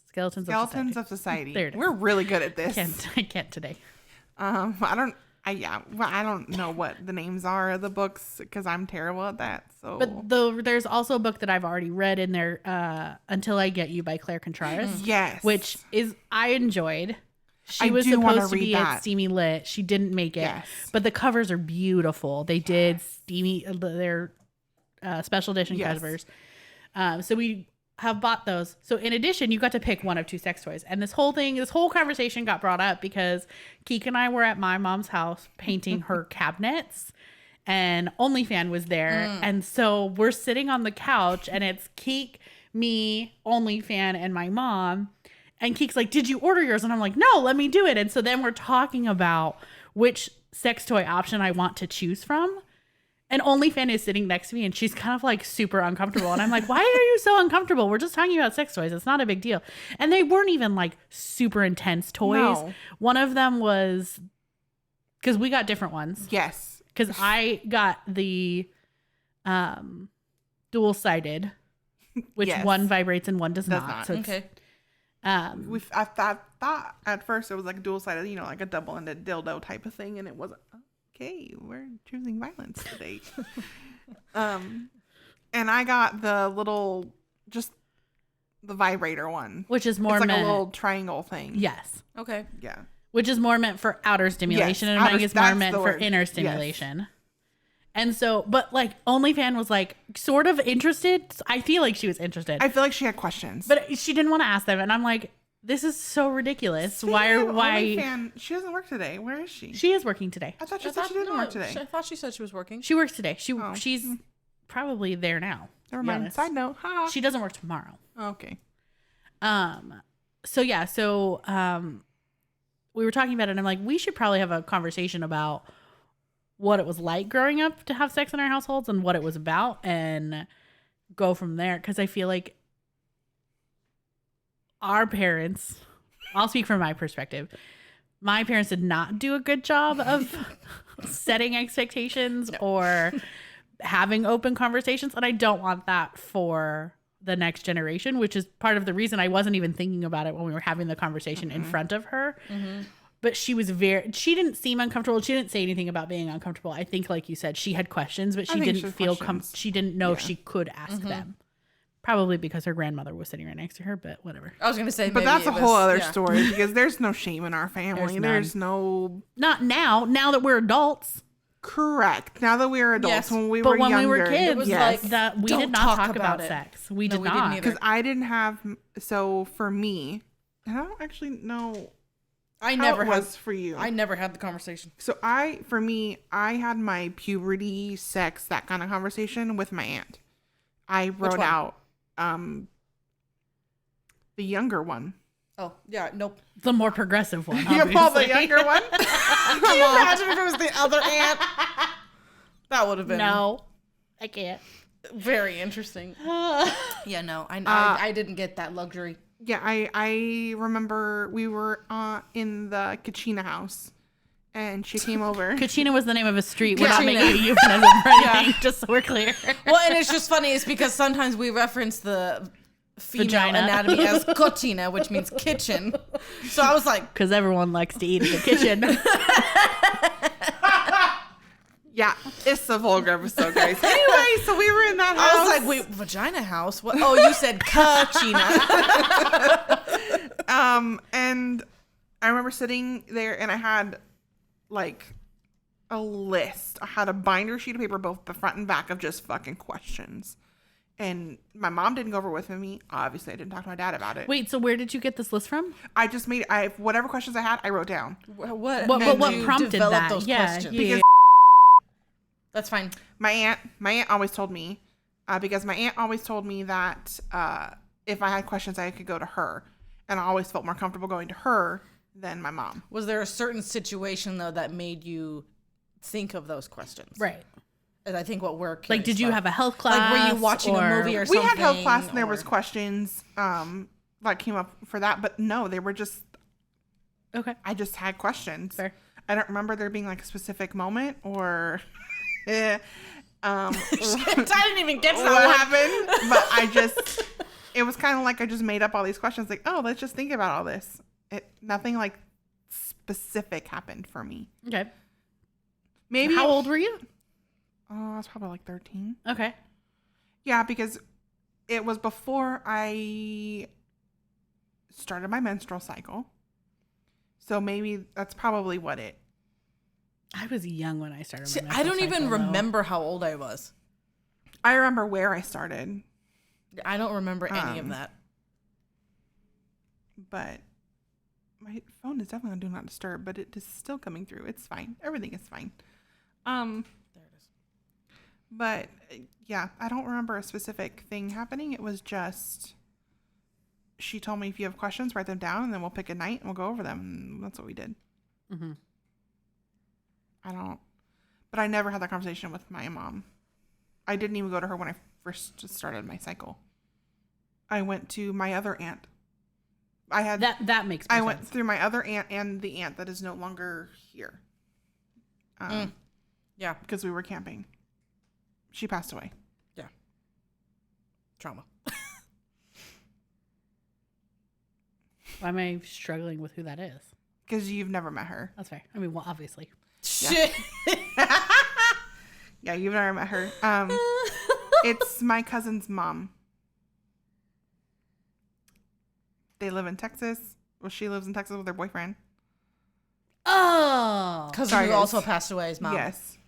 [SPEAKER 2] Skeletons
[SPEAKER 3] of Society.
[SPEAKER 2] There it is.
[SPEAKER 3] We're really good at this.
[SPEAKER 2] I can't today.
[SPEAKER 3] I don't know what the names are of the books because I'm terrible at that. So,
[SPEAKER 2] But there's also a book that I've already read in there, Until I Get You by Claire Contreras.
[SPEAKER 3] yes,
[SPEAKER 2] Which I enjoyed. She
[SPEAKER 3] I
[SPEAKER 2] was
[SPEAKER 3] do wanna
[SPEAKER 2] supposed to
[SPEAKER 3] read
[SPEAKER 2] be
[SPEAKER 3] that.
[SPEAKER 2] at Steamy Lit. She didn't make it.
[SPEAKER 3] Yes.
[SPEAKER 2] But the covers are beautiful. They did their special edition
[SPEAKER 3] Yes.
[SPEAKER 2] covers. So we have bought those. So in addition, you got to pick one of 2 sex toys. And this whole conversation got brought up because Keke and I were at my mom's house painting her cabinets. And OnlyFan was there. And so we're sitting on the couch and it's Keke, me, OnlyFan, and my mom. And Keke's like, did you order yours? And I'm like, no, let me do it. And so then we're talking about which sex toy option I want to choose from. And OnlyFan is sitting next to me and she's kind of like super uncomfortable. And I'm like, why are you so uncomfortable? We're just talking about sex toys. It's not a big deal. And they weren't even like super intense toys.
[SPEAKER 3] No.
[SPEAKER 2] One of them was, because we got different ones.
[SPEAKER 3] yes,
[SPEAKER 2] Because I got the dual-sided, which
[SPEAKER 3] Yes.
[SPEAKER 2] one vibrates and one does not.
[SPEAKER 3] not.
[SPEAKER 2] So it's,
[SPEAKER 4] Okay.
[SPEAKER 3] I thought at first it was like dual sided, like a double-ended dildo type of thing, and it wasn't. Okay, we're choosing violence today. And I got the little, just the vibrator one.
[SPEAKER 2] which is more
[SPEAKER 3] It's like
[SPEAKER 2] meant.
[SPEAKER 3] a little triangle thing.
[SPEAKER 2] Yes.
[SPEAKER 4] Okay.
[SPEAKER 3] Yeah.
[SPEAKER 2] Which is more meant for outer stimulation,
[SPEAKER 3] Yes,
[SPEAKER 2] and mine
[SPEAKER 3] outer-
[SPEAKER 2] is more
[SPEAKER 3] that's
[SPEAKER 2] meant
[SPEAKER 3] the
[SPEAKER 2] for
[SPEAKER 3] word.
[SPEAKER 2] inner
[SPEAKER 3] Yes.
[SPEAKER 2] stimulation. And so, but like OnlyFan was like sort of interested. I feel like she was interested,
[SPEAKER 3] I feel like she had questions.
[SPEAKER 2] but she didn't want to ask them. And I'm like, this is so ridiculous.
[SPEAKER 3] Speaking
[SPEAKER 2] Why?
[SPEAKER 3] of
[SPEAKER 2] Why?
[SPEAKER 3] OnlyFan, she doesn't work today. Where is she?
[SPEAKER 2] She is working today.
[SPEAKER 3] I thought she said she didn't work today.
[SPEAKER 4] I thought she said she was working.
[SPEAKER 2] She works today.
[SPEAKER 3] Oh.
[SPEAKER 2] She's probably there now.
[SPEAKER 3] Never
[SPEAKER 2] to be
[SPEAKER 3] mind.
[SPEAKER 2] honest.
[SPEAKER 3] Side note. Ha.
[SPEAKER 2] She doesn't work tomorrow.
[SPEAKER 3] Okay.
[SPEAKER 2] So yeah, we were talking about it and I'm like, we should probably have a conversation about what it was like growing up to have sex in our households and what it was about and go from there. Cause I feel like our parents, I'll speak from my perspective. My parents did not do a good job of setting expectations or having open conversations. And I don't want that for the next generation, which is part of the reason I wasn't even thinking about it when we were having the conversation in front of her. But she didn't seem uncomfortable. She didn't say anything about being uncomfortable. I think, like you said, she had questions, but she
[SPEAKER 3] think she
[SPEAKER 2] didn't
[SPEAKER 3] had
[SPEAKER 2] feel
[SPEAKER 3] questions.
[SPEAKER 2] she didn't know if
[SPEAKER 3] Yeah.
[SPEAKER 2] she could ask them. Probably because her grandmother was sitting right next to her, but whatever.
[SPEAKER 4] I was gonna say,
[SPEAKER 3] But
[SPEAKER 4] maybe
[SPEAKER 3] that's
[SPEAKER 4] it
[SPEAKER 3] a whole
[SPEAKER 4] was-
[SPEAKER 3] other
[SPEAKER 4] yeah.
[SPEAKER 3] story because there's no shame in our family.
[SPEAKER 2] There's
[SPEAKER 3] There's no
[SPEAKER 2] Not now. Now that we're adults,
[SPEAKER 3] correct. Now that we are adults,
[SPEAKER 4] Yes,
[SPEAKER 3] when we
[SPEAKER 2] but
[SPEAKER 3] were
[SPEAKER 2] when
[SPEAKER 3] younger,
[SPEAKER 2] we were kids,
[SPEAKER 4] it was
[SPEAKER 3] yes.
[SPEAKER 4] like,
[SPEAKER 2] that we
[SPEAKER 4] don't
[SPEAKER 2] did not talk
[SPEAKER 4] talk
[SPEAKER 2] about
[SPEAKER 4] about it.
[SPEAKER 2] sex. We
[SPEAKER 4] No,
[SPEAKER 2] did
[SPEAKER 4] we didn't
[SPEAKER 2] not.
[SPEAKER 4] either.
[SPEAKER 3] because I didn't have. So for me, and I don't actually know
[SPEAKER 4] I
[SPEAKER 3] how
[SPEAKER 4] never
[SPEAKER 3] it
[SPEAKER 4] had.
[SPEAKER 3] was for you.
[SPEAKER 4] I never had the conversation.
[SPEAKER 3] So I had my puberty, sex, that kind of conversation with my aunt. I wrote
[SPEAKER 4] one?
[SPEAKER 3] out the younger one.
[SPEAKER 4] Oh yeah, nope.
[SPEAKER 2] The more progressive one.
[SPEAKER 3] Yeah, Paul, the
[SPEAKER 2] obviously.
[SPEAKER 3] younger one.
[SPEAKER 4] Can you imagine if it was the other aunt? That would have been
[SPEAKER 2] No, I can't.
[SPEAKER 4] very interesting. Yeah, no, I didn't get that luxury.
[SPEAKER 3] Yeah, I remember we were in the Kachina house, and she came over.
[SPEAKER 2] Kachina was the name of a street. We're not
[SPEAKER 4] Kachina.
[SPEAKER 2] making a euphemism for anything, just so we're clear.
[SPEAKER 4] Well, and it's just funny is because sometimes we reference the female
[SPEAKER 2] Vagina.
[SPEAKER 4] anatomy as cochina, which means kitchen. So I was like,
[SPEAKER 2] Because everyone likes to eat in the kitchen.
[SPEAKER 3] Yeah, it's a vulgar episode, guys. Anyway, so we were in that house.
[SPEAKER 4] I was like, wait, vagina house? What? Oh, you said cochina.
[SPEAKER 3] And I remember sitting there, and I had like a list. I had a binder sheet of paper, both the front and back, of just fucking questions. And my mom didn't go over with me. Obviously, I didn't talk to my dad about it.
[SPEAKER 2] Wait, so where did you get this list from?
[SPEAKER 3] I just made whatever questions I had, I wrote down.
[SPEAKER 4] What
[SPEAKER 2] What prompted
[SPEAKER 4] develop
[SPEAKER 2] that?
[SPEAKER 4] those
[SPEAKER 2] Yeah,
[SPEAKER 4] questions?
[SPEAKER 2] yeah.
[SPEAKER 3] Because
[SPEAKER 4] That's fine.
[SPEAKER 3] my aunt always told me, because my aunt always told me that if I had questions, I could go to her, and I always felt more comfortable going to her than my mom.
[SPEAKER 4] Was there a certain situation though that made you think of those questions?
[SPEAKER 2] Right.
[SPEAKER 4] And I think what we're
[SPEAKER 2] Like, did you have a health class?
[SPEAKER 4] Like, were you watching a movie or
[SPEAKER 3] We
[SPEAKER 4] something?
[SPEAKER 3] had health class, and there
[SPEAKER 4] or-
[SPEAKER 3] was questions that came up for that, but no, they were just.
[SPEAKER 2] Okay.
[SPEAKER 3] I just had questions.
[SPEAKER 2] Fair.
[SPEAKER 3] I don't remember there being like a specific moment or.
[SPEAKER 4] I didn't even get to
[SPEAKER 3] what
[SPEAKER 4] that
[SPEAKER 3] happened, but it was kind of like I just made up all these questions. Like, oh, let's just think about all this. Nothing like specific happened for me.
[SPEAKER 2] Okay.
[SPEAKER 3] Maybe.
[SPEAKER 2] How old were you?
[SPEAKER 3] Oh, I was probably like 13.
[SPEAKER 2] Okay.
[SPEAKER 3] Yeah, because it was before I started my menstrual cycle. So maybe that's probably what it.
[SPEAKER 2] I was young when I started.
[SPEAKER 4] See,
[SPEAKER 2] my
[SPEAKER 4] I don't even
[SPEAKER 2] menstrual cycle,
[SPEAKER 4] remember how old I was.
[SPEAKER 3] I remember where I started,
[SPEAKER 4] I don't remember any of that.
[SPEAKER 3] but my phone is definitely on Do Not Disturb, but it is still coming through. It's fine. Everything is fine.
[SPEAKER 4] There it is.
[SPEAKER 3] But yeah, I don't remember a specific thing happening. It was just she told me if you have questions, write them down, and then we'll pick a night and we'll go over them. And that's what we did.
[SPEAKER 2] Mm-hmm.
[SPEAKER 3] But I never had that conversation with my mom. I didn't even go to her when I first started my cycle. I went to my other aunt. I had
[SPEAKER 2] that makes more
[SPEAKER 3] I
[SPEAKER 2] sense.
[SPEAKER 3] went through my other aunt and the aunt that is no longer here.
[SPEAKER 4] Yeah.
[SPEAKER 3] Because we were camping. She passed away.
[SPEAKER 4] Yeah. Trauma.
[SPEAKER 2] Why am I struggling with who that is?
[SPEAKER 3] Because you've never met her.
[SPEAKER 2] That's fair. I mean, well, obviously.
[SPEAKER 4] Shit.
[SPEAKER 3] Yeah, you've never met her. It's my cousin's mom. They live in Texas. Well, she lives in Texas with her boyfriend.
[SPEAKER 2] Oh.
[SPEAKER 4] Cousin
[SPEAKER 3] Sorry,
[SPEAKER 4] who
[SPEAKER 3] guys.
[SPEAKER 4] also passed away, his mom.
[SPEAKER 3] Yes.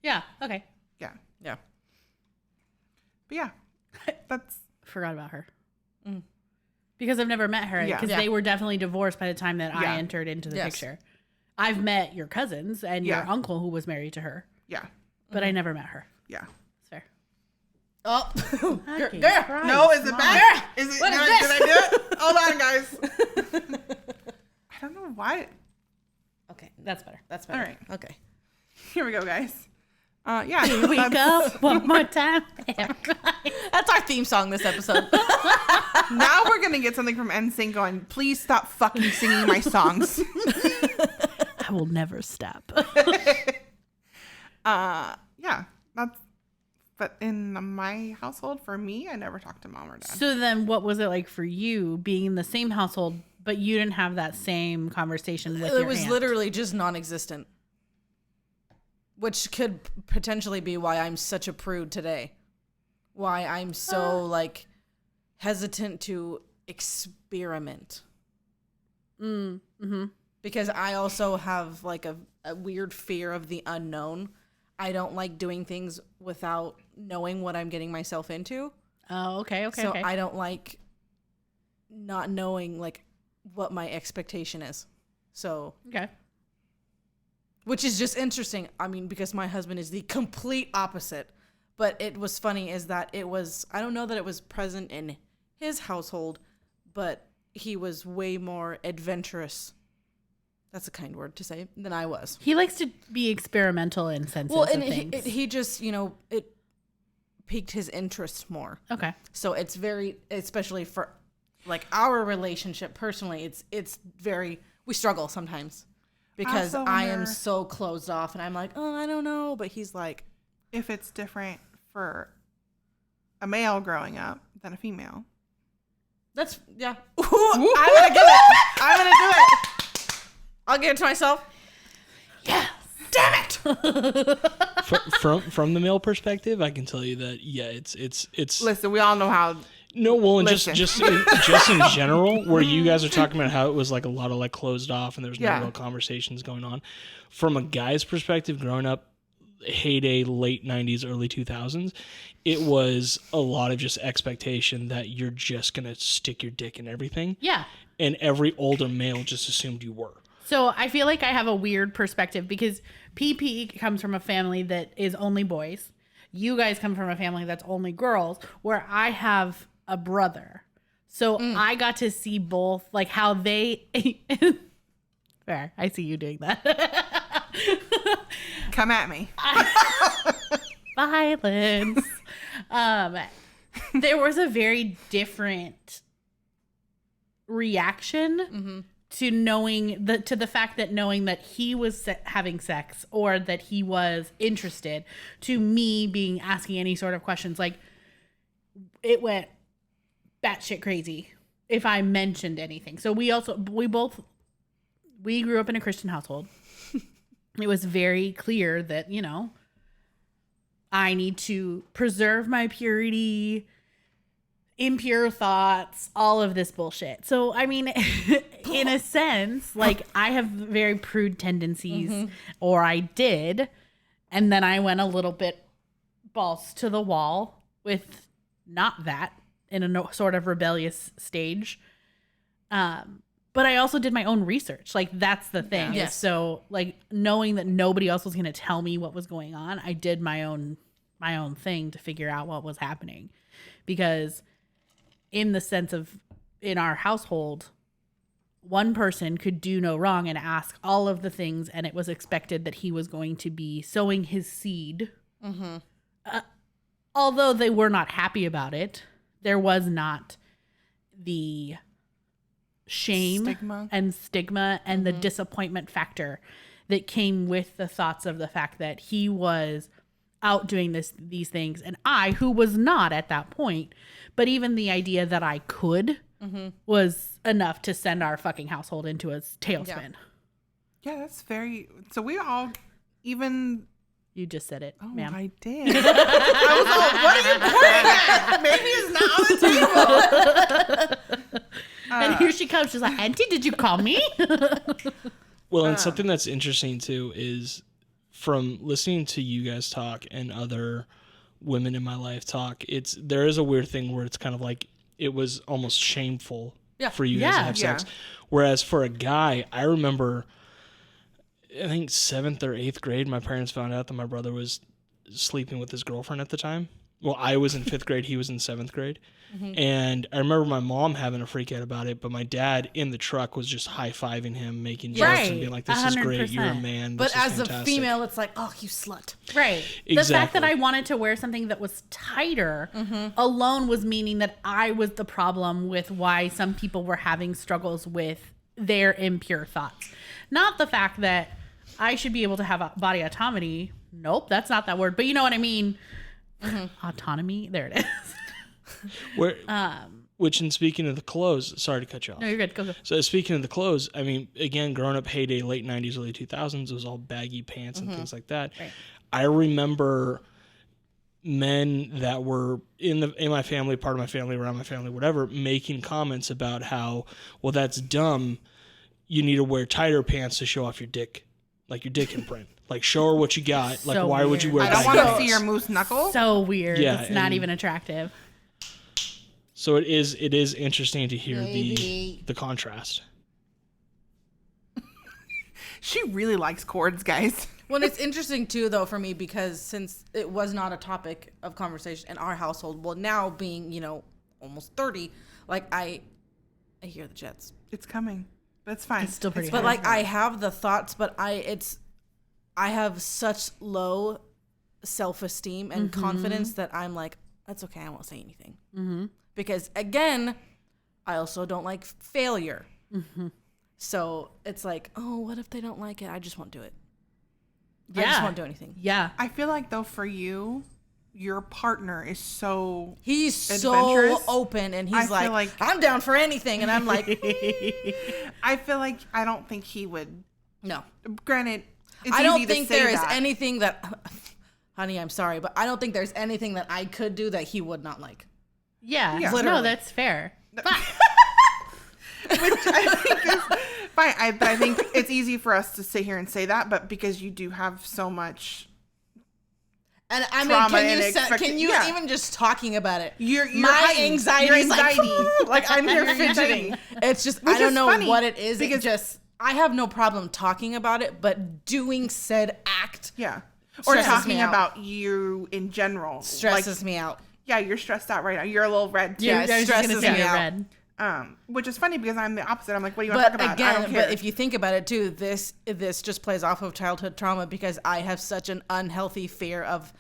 [SPEAKER 2] Yeah. Okay.
[SPEAKER 3] Yeah.
[SPEAKER 4] Yeah.
[SPEAKER 3] But yeah, that's
[SPEAKER 2] Forgot about her.
[SPEAKER 4] Mm.
[SPEAKER 2] Because I've never met her.
[SPEAKER 3] Yeah.
[SPEAKER 2] Because
[SPEAKER 4] Yeah.
[SPEAKER 2] they were definitely divorced by the time that I
[SPEAKER 3] Yeah.
[SPEAKER 2] entered into the
[SPEAKER 4] Yes.
[SPEAKER 2] picture. I've met your cousins and your
[SPEAKER 3] Yeah.
[SPEAKER 2] uncle who was married to her,
[SPEAKER 3] yeah,
[SPEAKER 2] but I never met her.
[SPEAKER 3] yeah.
[SPEAKER 2] That's fair.
[SPEAKER 4] Oh.
[SPEAKER 2] Fucking
[SPEAKER 4] Girl.
[SPEAKER 2] Christ,
[SPEAKER 3] No, is it
[SPEAKER 2] Mom.
[SPEAKER 3] back? Is it?
[SPEAKER 4] What is
[SPEAKER 3] Did I do it? Hold on, guys. I don't know why.
[SPEAKER 4] Okay.
[SPEAKER 2] That's better.
[SPEAKER 4] That's better.
[SPEAKER 3] All right.
[SPEAKER 4] Okay.
[SPEAKER 3] Here we go, guys. Yeah.
[SPEAKER 2] Here we go. One more time.
[SPEAKER 4] That's our theme song this episode.
[SPEAKER 3] Now we're gonna get something from NSYNC going. Please stop fucking singing my songs.
[SPEAKER 2] I will never stop.
[SPEAKER 3] Yeah, that's. But in my household, for me, I never talked to mom or dad.
[SPEAKER 2] So then what was it like for you being in the same household, but you didn't have that same conversation with your
[SPEAKER 4] It was
[SPEAKER 2] aunt?
[SPEAKER 4] literally just non-existent. Which could potentially be why I'm such a prude today. Why I'm so hesitant to experiment.
[SPEAKER 2] Mm-hmm.
[SPEAKER 4] Because I also have like a weird fear of the unknown. I don't like doing things without knowing what I'm getting myself into.
[SPEAKER 2] Oh, okay.
[SPEAKER 4] So I don't like not knowing like what my expectation is. So
[SPEAKER 2] Okay.
[SPEAKER 4] which is just interesting. I mean, because my husband is the complete opposite. But it was funny is that I don't know that it was present in his household, but he was way more adventurous. That's a kind word to say than I was.
[SPEAKER 2] He likes to be experimental in senses
[SPEAKER 4] Well,
[SPEAKER 2] of
[SPEAKER 4] and
[SPEAKER 2] things.
[SPEAKER 4] he just, it piqued his interest more.
[SPEAKER 2] Okay.
[SPEAKER 4] So it's very, especially for like our relationship personally, it's very, we struggle sometimes because
[SPEAKER 3] also
[SPEAKER 4] I am
[SPEAKER 3] wonder-
[SPEAKER 4] so closed off and I'm like, oh, I don't know. But he's like,
[SPEAKER 3] If it's different for a male growing up than a female.
[SPEAKER 4] that's, yeah. I'm going to do it. I'm going to do it. I'll give it to myself.
[SPEAKER 2] Yes.
[SPEAKER 4] Damn it.
[SPEAKER 1] From the male perspective, I can tell you that it's
[SPEAKER 3] Listen, we all know how.
[SPEAKER 1] no, well, and
[SPEAKER 3] Listen.
[SPEAKER 1] just in general, where you guys are talking about how it was like a lot of like closed off and there's no
[SPEAKER 3] Yeah.
[SPEAKER 1] real conversations going on. From a guy's perspective, growing up, heyday late 90s, early 2000s, it was a lot of just expectation that you're just gonna stick your dick in everything,
[SPEAKER 2] Yeah.
[SPEAKER 1] and every older male just assumed you were.
[SPEAKER 2] So I feel like I have a weird perspective because PP comes from a family that is only boys. You guys come from a family that's only girls, where I have a brother. So I got to see both, like how they. Fair. I see you doing that.
[SPEAKER 3] Come at me.
[SPEAKER 2] Violence. There was a very different reaction to the fact that knowing that he was having sex or that he was interested, to me being asking any sort of questions, like it went batshit crazy if I mentioned anything. So we grew up in a Christian household. It was very clear that, you know, I need to preserve my purity, impure thoughts, all of this bullshit. So, I mean, in a sense, like I have very prude tendencies, or I did. And then I went a little bit balls to the wall with not that in a sort of rebellious stage. But I also did my own research. Like, that's the thing.
[SPEAKER 4] Yes.
[SPEAKER 2] So, like, knowing that nobody else was going to tell me what was going on, I did my own thing to figure out what was happening. Because in the sense of, in our household, one person could do no wrong and ask all of the things, and it was expected that he was going to be sowing his seed. Although they were not happy about it, there was not the shame and stigma and the disappointment factor that came with the thoughts of the fact that he was out doing these things, and I, who was not at that point, but even the idea that I could was enough to send our fucking household into a tailspin.
[SPEAKER 3] Yeah, that's very. So we all, even.
[SPEAKER 2] You just said it,
[SPEAKER 3] Oh,
[SPEAKER 2] ma'am.
[SPEAKER 3] I did. I was like, what are you pointing at? Maybe it's not on the table.
[SPEAKER 2] And here she comes. She's like, Auntie, did you call me?
[SPEAKER 1] Well, and something that's interesting too is from listening to you guys talk and other women in my life talk, there is a weird thing where it's kind of like it was almost shameful for you guys to have sex. Whereas for a guy, I remember, I think 7th or 8th grade, my parents found out that my brother was sleeping with his girlfriend at the time. Well, I was in 5th grade, he was in 7th grade. And I remember my mom having a freak out about it, but my dad in the truck was just high-fiving him, making jokes and being like, this is great, you're a man,
[SPEAKER 4] But as
[SPEAKER 1] fantastic.
[SPEAKER 4] a female, it's like, oh, you slut.
[SPEAKER 2] Right.
[SPEAKER 1] Exactly.
[SPEAKER 2] The fact that I wanted to wear something that was tighter alone was meaning that I was the problem with why some people were having struggles with their impure thoughts. Not the fact that I should be able to have a body autonomy. Nope, that's not that word. But you know what I mean. Autonomy. There it is.
[SPEAKER 1] Which, in speaking of the clothes, sorry to cut you off.
[SPEAKER 2] No, you're good. Go.
[SPEAKER 1] So speaking of the clothes, I mean, again, growing up heyday, late 90s, early 2000s, it was all baggy pants and things like that.
[SPEAKER 2] Right.
[SPEAKER 1] I remember men that were in my family, part of my family, around my family, whatever, making comments about how, well, that's dumb. You need to wear tighter pants to show off your dick, like your dick imprint. Like, show her what you got.
[SPEAKER 2] So
[SPEAKER 1] like, why would you wear
[SPEAKER 3] I don't
[SPEAKER 1] baggy
[SPEAKER 3] want to
[SPEAKER 1] pants?
[SPEAKER 3] see your moose knuckle.
[SPEAKER 2] So weird.
[SPEAKER 1] Yeah,
[SPEAKER 2] It's not
[SPEAKER 1] and-
[SPEAKER 2] even attractive.
[SPEAKER 1] So it is interesting to hear the contrast.
[SPEAKER 3] She really likes cords, guys.
[SPEAKER 4] Well, it's interesting too, though, for me, because since it was not a topic of conversation in our household, well, now being, almost 30, like I hear the jets.
[SPEAKER 3] It's coming. That's fine.
[SPEAKER 2] It's still pretty
[SPEAKER 4] But
[SPEAKER 2] hard.
[SPEAKER 4] like I have the thoughts, but I have such low self-esteem and confidence that I'm like, that's okay, I won't say anything. Because again, I also don't like failure. So it's like, oh, what if they don't like it? I just won't do it. I just won't do anything.
[SPEAKER 2] Yeah.
[SPEAKER 3] I feel like, though, for you, your partner is so
[SPEAKER 4] He's so
[SPEAKER 3] adventurous.
[SPEAKER 4] open, and
[SPEAKER 3] I
[SPEAKER 4] he's
[SPEAKER 3] feel
[SPEAKER 4] like,
[SPEAKER 3] like-
[SPEAKER 4] I'm down for anything. And I'm like,
[SPEAKER 3] I feel like I don't think he would.
[SPEAKER 4] no.
[SPEAKER 3] Granted, it's
[SPEAKER 4] I don't
[SPEAKER 3] easy to
[SPEAKER 4] think
[SPEAKER 3] say
[SPEAKER 4] there is
[SPEAKER 3] that.
[SPEAKER 4] anything that, honey, I'm sorry, but I don't think there's anything that I could do that he would not like.
[SPEAKER 2] Yeah. No,
[SPEAKER 4] Literally.
[SPEAKER 2] that's fair.
[SPEAKER 3] Which I think is fine. But I think it's easy for us to sit here and say that, but because you do have so much.
[SPEAKER 4] And I mean,
[SPEAKER 3] Trauma and
[SPEAKER 4] can you
[SPEAKER 3] yeah.
[SPEAKER 4] even just talking about it?
[SPEAKER 3] Your
[SPEAKER 4] My
[SPEAKER 3] heightened-
[SPEAKER 4] anxiety
[SPEAKER 3] your
[SPEAKER 4] is like,
[SPEAKER 3] anxiety.
[SPEAKER 4] like I'm here
[SPEAKER 3] Your
[SPEAKER 4] fidgeting.
[SPEAKER 3] anxiety.
[SPEAKER 4] It's just,
[SPEAKER 3] Which
[SPEAKER 4] I don't
[SPEAKER 3] is
[SPEAKER 4] know
[SPEAKER 3] funny,
[SPEAKER 4] what it is.
[SPEAKER 3] because-
[SPEAKER 4] It just, I have no problem talking about it, but doing said act
[SPEAKER 3] Yeah. Or
[SPEAKER 4] stresses
[SPEAKER 3] talking
[SPEAKER 4] me out.
[SPEAKER 3] about you in general.
[SPEAKER 4] stresses me out.
[SPEAKER 3] Yeah, you're stressed out right now. You're a little red too.
[SPEAKER 4] Yeah,
[SPEAKER 2] I was just
[SPEAKER 4] stresses
[SPEAKER 2] gonna say
[SPEAKER 4] me
[SPEAKER 2] you're
[SPEAKER 4] out.
[SPEAKER 2] red.
[SPEAKER 3] Which is funny because I'm the opposite. I'm like, what do you want to
[SPEAKER 4] But
[SPEAKER 3] talk about? I don't
[SPEAKER 4] again,
[SPEAKER 3] care.
[SPEAKER 4] but if you think about it too, this just plays off of childhood trauma because I have such an unhealthy fear of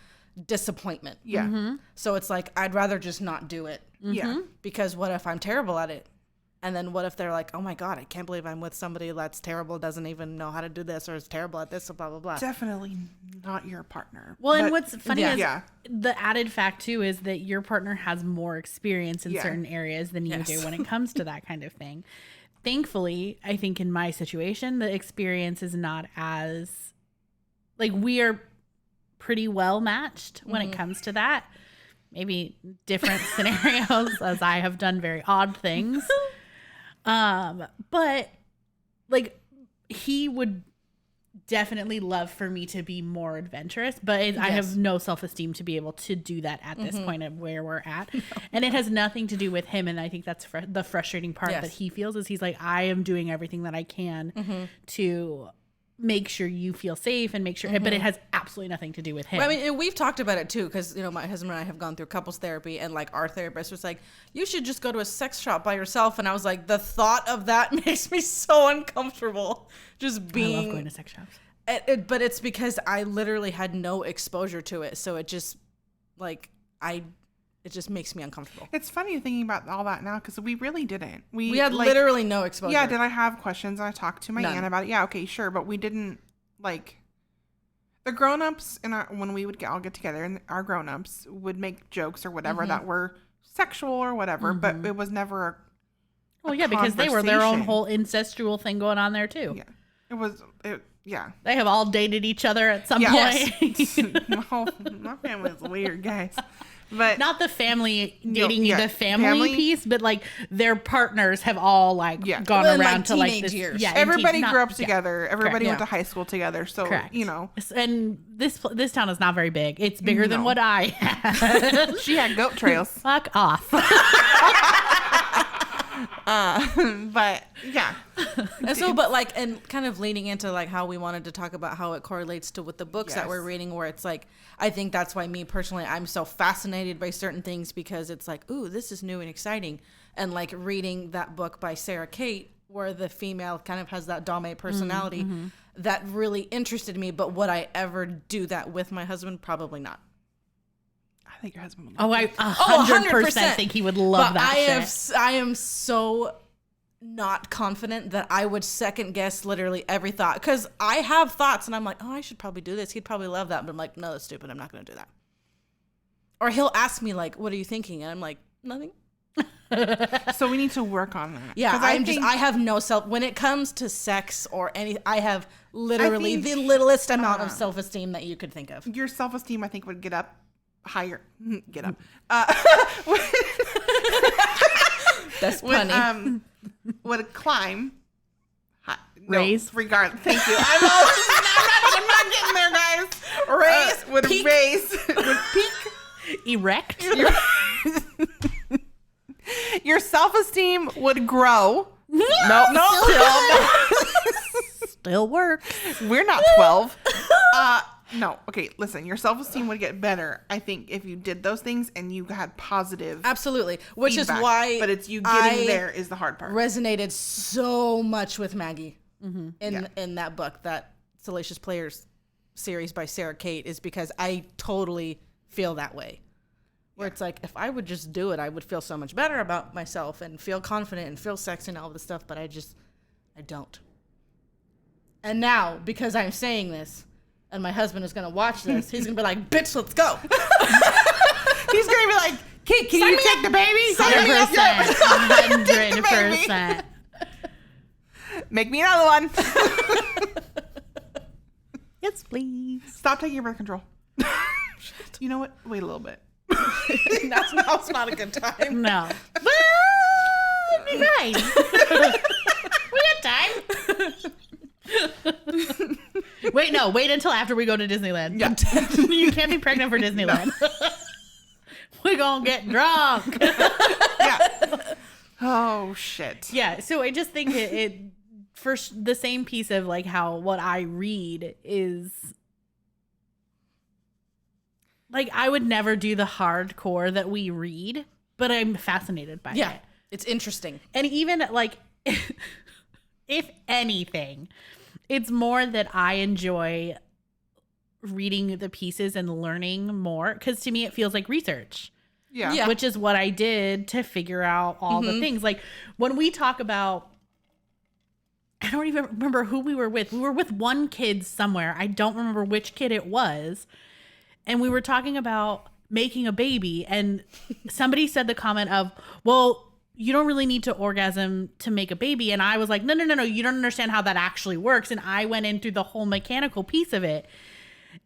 [SPEAKER 4] disappointment.
[SPEAKER 3] yeah.
[SPEAKER 4] So it's like I'd rather just not do it
[SPEAKER 3] Yeah.
[SPEAKER 4] because what if I'm terrible at it? And then what if they're like, oh my God, I can't believe I'm with somebody that's terrible, doesn't even know how to do this, or is terrible at this, blah, blah, blah.
[SPEAKER 3] Definitely not your partner.
[SPEAKER 2] Well, and what's funny is
[SPEAKER 3] Yeah.
[SPEAKER 2] the added fact too is that your partner has more experience in certain areas than you do when it comes to that kind of thing. Thankfully, I think in my situation, the experience is not as like we are pretty well matched when it comes to that. Maybe different scenarios as I have done very odd things. But like he would definitely love for me to be more adventurous, but I have no self-esteem to be able to do that at this point of where we're at. And it has nothing to do with him. And I think that's the frustrating part that he feels is he's like, I am doing everything that I can to make sure you feel safe and make sure, but it has absolutely nothing to do with him.
[SPEAKER 4] Well, I mean, we've talked about it too, because my husband and I have gone through couples therapy, and like our therapist was like, you should just go to a sex shop by yourself. And I was like, the thought of that makes me so uncomfortable. Just being,
[SPEAKER 2] I love going to sex shops.
[SPEAKER 4] But it's because I literally had no exposure to it, so it just it just makes me uncomfortable.
[SPEAKER 3] It's funny thinking about all that now because we really didn't.
[SPEAKER 4] We had literally no exposure.
[SPEAKER 3] Yeah, did I have questions? I talked to my
[SPEAKER 4] None.
[SPEAKER 3] aunt about it. Yeah, okay, sure, but we didn't like the grown-ups when we would all get together, and our grown-ups would make jokes or whatever that were sexual or whatever, but it was never a
[SPEAKER 2] Well, yeah, because they were their own
[SPEAKER 3] conversation.
[SPEAKER 2] whole incestual thing going on there too.
[SPEAKER 3] Yeah, it was. Yeah.
[SPEAKER 2] They have all dated each other at some
[SPEAKER 3] Yes.
[SPEAKER 2] point.
[SPEAKER 3] My family's weird, guys. But
[SPEAKER 2] Not the family dating
[SPEAKER 3] yeah,
[SPEAKER 2] the family piece, but like their partners have all like gone
[SPEAKER 4] Well, in,
[SPEAKER 2] around
[SPEAKER 4] like,
[SPEAKER 2] to like
[SPEAKER 4] teenage
[SPEAKER 2] this.
[SPEAKER 4] years.
[SPEAKER 2] Yeah,
[SPEAKER 3] everybody
[SPEAKER 2] not-
[SPEAKER 3] grew up
[SPEAKER 2] yeah.
[SPEAKER 3] together. Everybody
[SPEAKER 4] Correct.
[SPEAKER 3] went to high school together. So,
[SPEAKER 2] Correct.
[SPEAKER 3] you know.
[SPEAKER 2] And this town is not very big. It's bigger than
[SPEAKER 3] No.
[SPEAKER 2] what I had.
[SPEAKER 3] She had goat trails.
[SPEAKER 2] Fuck off.
[SPEAKER 3] But, yeah.
[SPEAKER 4] And so, but like, and kind of leaning into like how we wanted to talk about how it correlates to with the books that
[SPEAKER 3] Yes.
[SPEAKER 4] we're reading, where it's like, I think that's why me personally, I'm so fascinated by certain things, because it's like, ooh, this is new and exciting. And like reading that book by Sarah Kate, where the female kind of has that dominant personality, that really interested me. But would I ever do that with my husband? Probably not.
[SPEAKER 3] I think your husband would.
[SPEAKER 2] Oh, I
[SPEAKER 4] 100%
[SPEAKER 2] 100% think he would love
[SPEAKER 4] But
[SPEAKER 2] that shit.
[SPEAKER 4] I am so not confident that I would second guess literally every thought, because I have thoughts and I'm like, oh, I should probably do this. He'd probably love that. But I'm like, no, that's stupid. I'm not going to do that. Or he'll ask me like, what are you thinking? And I'm like, nothing.
[SPEAKER 3] So we need to work on that.
[SPEAKER 4] Yeah,
[SPEAKER 3] 'Cause
[SPEAKER 4] I have no self, when it comes to sex or any, I have literally
[SPEAKER 3] think,
[SPEAKER 4] the littlest amount of self-esteem that you could think of.
[SPEAKER 3] your self-esteem, I think, would get up higher. Get up.
[SPEAKER 4] That's funny.
[SPEAKER 3] Would climb.
[SPEAKER 2] Raise.
[SPEAKER 3] No, regardless. Thank you. I'm not getting there, guys. Would
[SPEAKER 4] Peak.
[SPEAKER 3] raise. Would peak.
[SPEAKER 2] Erect.
[SPEAKER 3] Your self-esteem would grow. No.
[SPEAKER 2] Still works.
[SPEAKER 3] We're not 12. No. Okay, listen. Your self-esteem would get better, I think, if you did those things and you had positive
[SPEAKER 4] Absolutely. Which
[SPEAKER 3] feedback.
[SPEAKER 4] is why.
[SPEAKER 3] But it's you getting there is the hard part.
[SPEAKER 4] Resonated so much with Maggie in that book, that Salacious Players series by Sarah Kate, is because I totally feel that way. Where it's like, if I would just do it, I would feel so much better about myself and feel confident and feel sexy and all this stuff, but I don't. And now, because I'm saying this, and my husband is going to watch this, he's going to be like, bitch, let's go.
[SPEAKER 3] He's going to be like, Kate, can you take the baby? Sign me up.
[SPEAKER 2] 100%.
[SPEAKER 3] Make me another one.
[SPEAKER 2] Yes, please.
[SPEAKER 3] Stop taking your birth control. You know what? Wait a little bit.
[SPEAKER 4] Now's not a good time.
[SPEAKER 2] No. Well, it'd be fine. We got time. Wait until after we go to Disneyland.
[SPEAKER 3] Yeah.
[SPEAKER 2] You can't be pregnant for Disneyland. We're gonna get drunk.
[SPEAKER 3] Yeah. Oh, shit.
[SPEAKER 2] Yeah, so I just think it first, the same piece of like how what I read is like, I would never do the hardcore that we read, but I'm fascinated by it.
[SPEAKER 4] It's interesting.
[SPEAKER 2] And even like, if anything, it's more that I enjoy reading the pieces and learning more, because to me it feels like research.
[SPEAKER 3] Yeah.
[SPEAKER 2] which is what I did to figure out all the things. Like when we talk about, I don't even remember who we were with. We were with one kid somewhere. I don't remember which kid it was. And we were talking about making a baby. And somebody said the comment of, well, you don't really need to orgasm to make a baby. And I was like, no. You don't understand how that actually works. And I went in through the whole mechanical piece of it.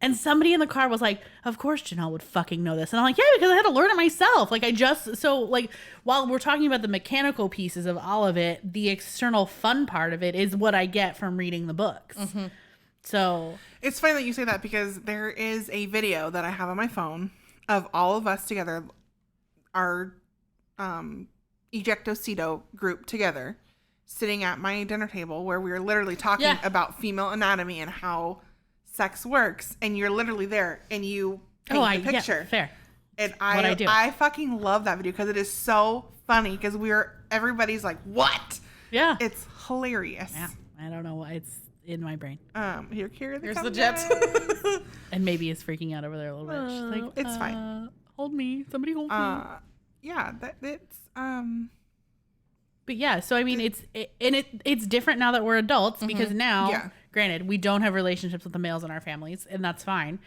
[SPEAKER 2] And somebody in the car was like, of course Janelle would fucking know this. And I'm like, yeah, because I had to learn it myself. Like while we're talking about the mechanical pieces of all of it, the external fun part of it is what I get from reading the books. Mm-hmm. So
[SPEAKER 3] it's funny that you say that because there is a video that I have on my phone of all of us together, our Ejectocito group together, sitting at my dinner table where we were literally talking about female anatomy and how sex works, and you're literally there and you paint the picture.
[SPEAKER 2] Yeah, fair.
[SPEAKER 3] And I fucking love that video because it is so funny because everybody's like, what?
[SPEAKER 2] Yeah.
[SPEAKER 3] It's hilarious.
[SPEAKER 2] Yeah. I don't know why it's in my brain.
[SPEAKER 3] Here's
[SPEAKER 4] the jets.
[SPEAKER 2] And maybe it's freaking out over there a little bit. She's like,
[SPEAKER 3] it's fine.
[SPEAKER 2] Hold me. Somebody hold me.
[SPEAKER 3] Yeah, it's
[SPEAKER 2] But yeah, so I mean, it's different now that we're adults because now, granted, we don't have relationships with the males in our families, and that's fine.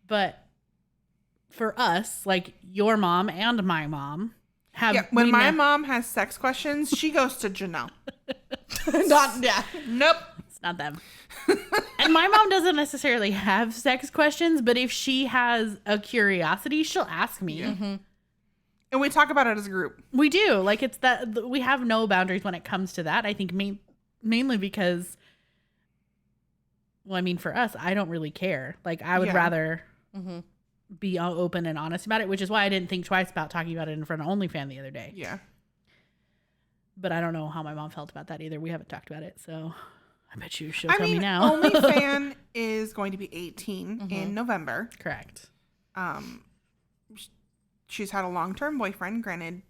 [SPEAKER 2] But for us, like your mom and my mom have. Yeah,
[SPEAKER 3] when my mom has sex questions, she goes to Janelle. Nope.
[SPEAKER 2] It's not them. And my mom doesn't necessarily have sex questions, but if she has a curiosity, she'll ask me.
[SPEAKER 3] Yeah. Mm-hmm. And we talk about it as a group.
[SPEAKER 2] We do. Like, it's that we have no boundaries when it comes to that. I think mainly because, well, I mean, for us, I don't really care. Like, I would rather be open and honest about it, which is why I didn't think twice about talking about it in front of OnlyFan the other day.
[SPEAKER 3] Yeah.
[SPEAKER 2] But I don't know how my mom felt about that either. We haven't talked about it, so I bet you she'll tell me now.
[SPEAKER 3] OnlyFan is going to be 18 in November.
[SPEAKER 2] Correct.
[SPEAKER 3] She's had a long-term boyfriend. Granted,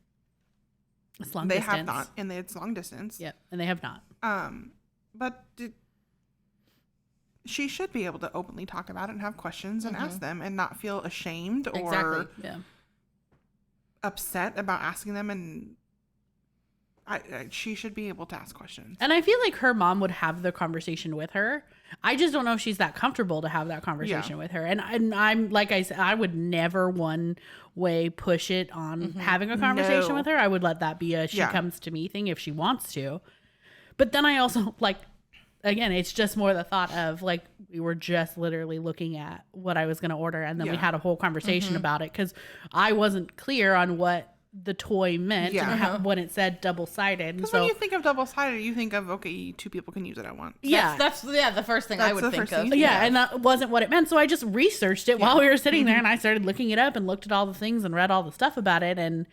[SPEAKER 2] it's long
[SPEAKER 3] they
[SPEAKER 2] distance.
[SPEAKER 3] have not, and it's long distance.
[SPEAKER 2] Yep, and they have not.
[SPEAKER 3] But she should be able to openly talk about it and have questions and ask them, and not feel ashamed or upset about asking them. And she should be able to ask questions.
[SPEAKER 2] And I feel like her mom would have the conversation with her. I just don't know if she's that comfortable to have that conversation with her. And I'm like I said, I would never one way push it on having a conversation with her. I would let that be a she comes to me thing if she wants to. But then I also again, it's just more the thought of like we were just literally looking at what I was going to order, and then we had a whole conversation about it because I wasn't clear on what the toy meant when it said double-sided.
[SPEAKER 3] Because when you think of double-sided, you think of, okay, two people can use it at once.
[SPEAKER 2] Yeah.
[SPEAKER 4] That's the first thing I would think of.
[SPEAKER 2] Yeah, and that wasn't what it meant. So I just researched it while we were sitting there, and I started looking it up and looked at all the things and read all the stuff about it. And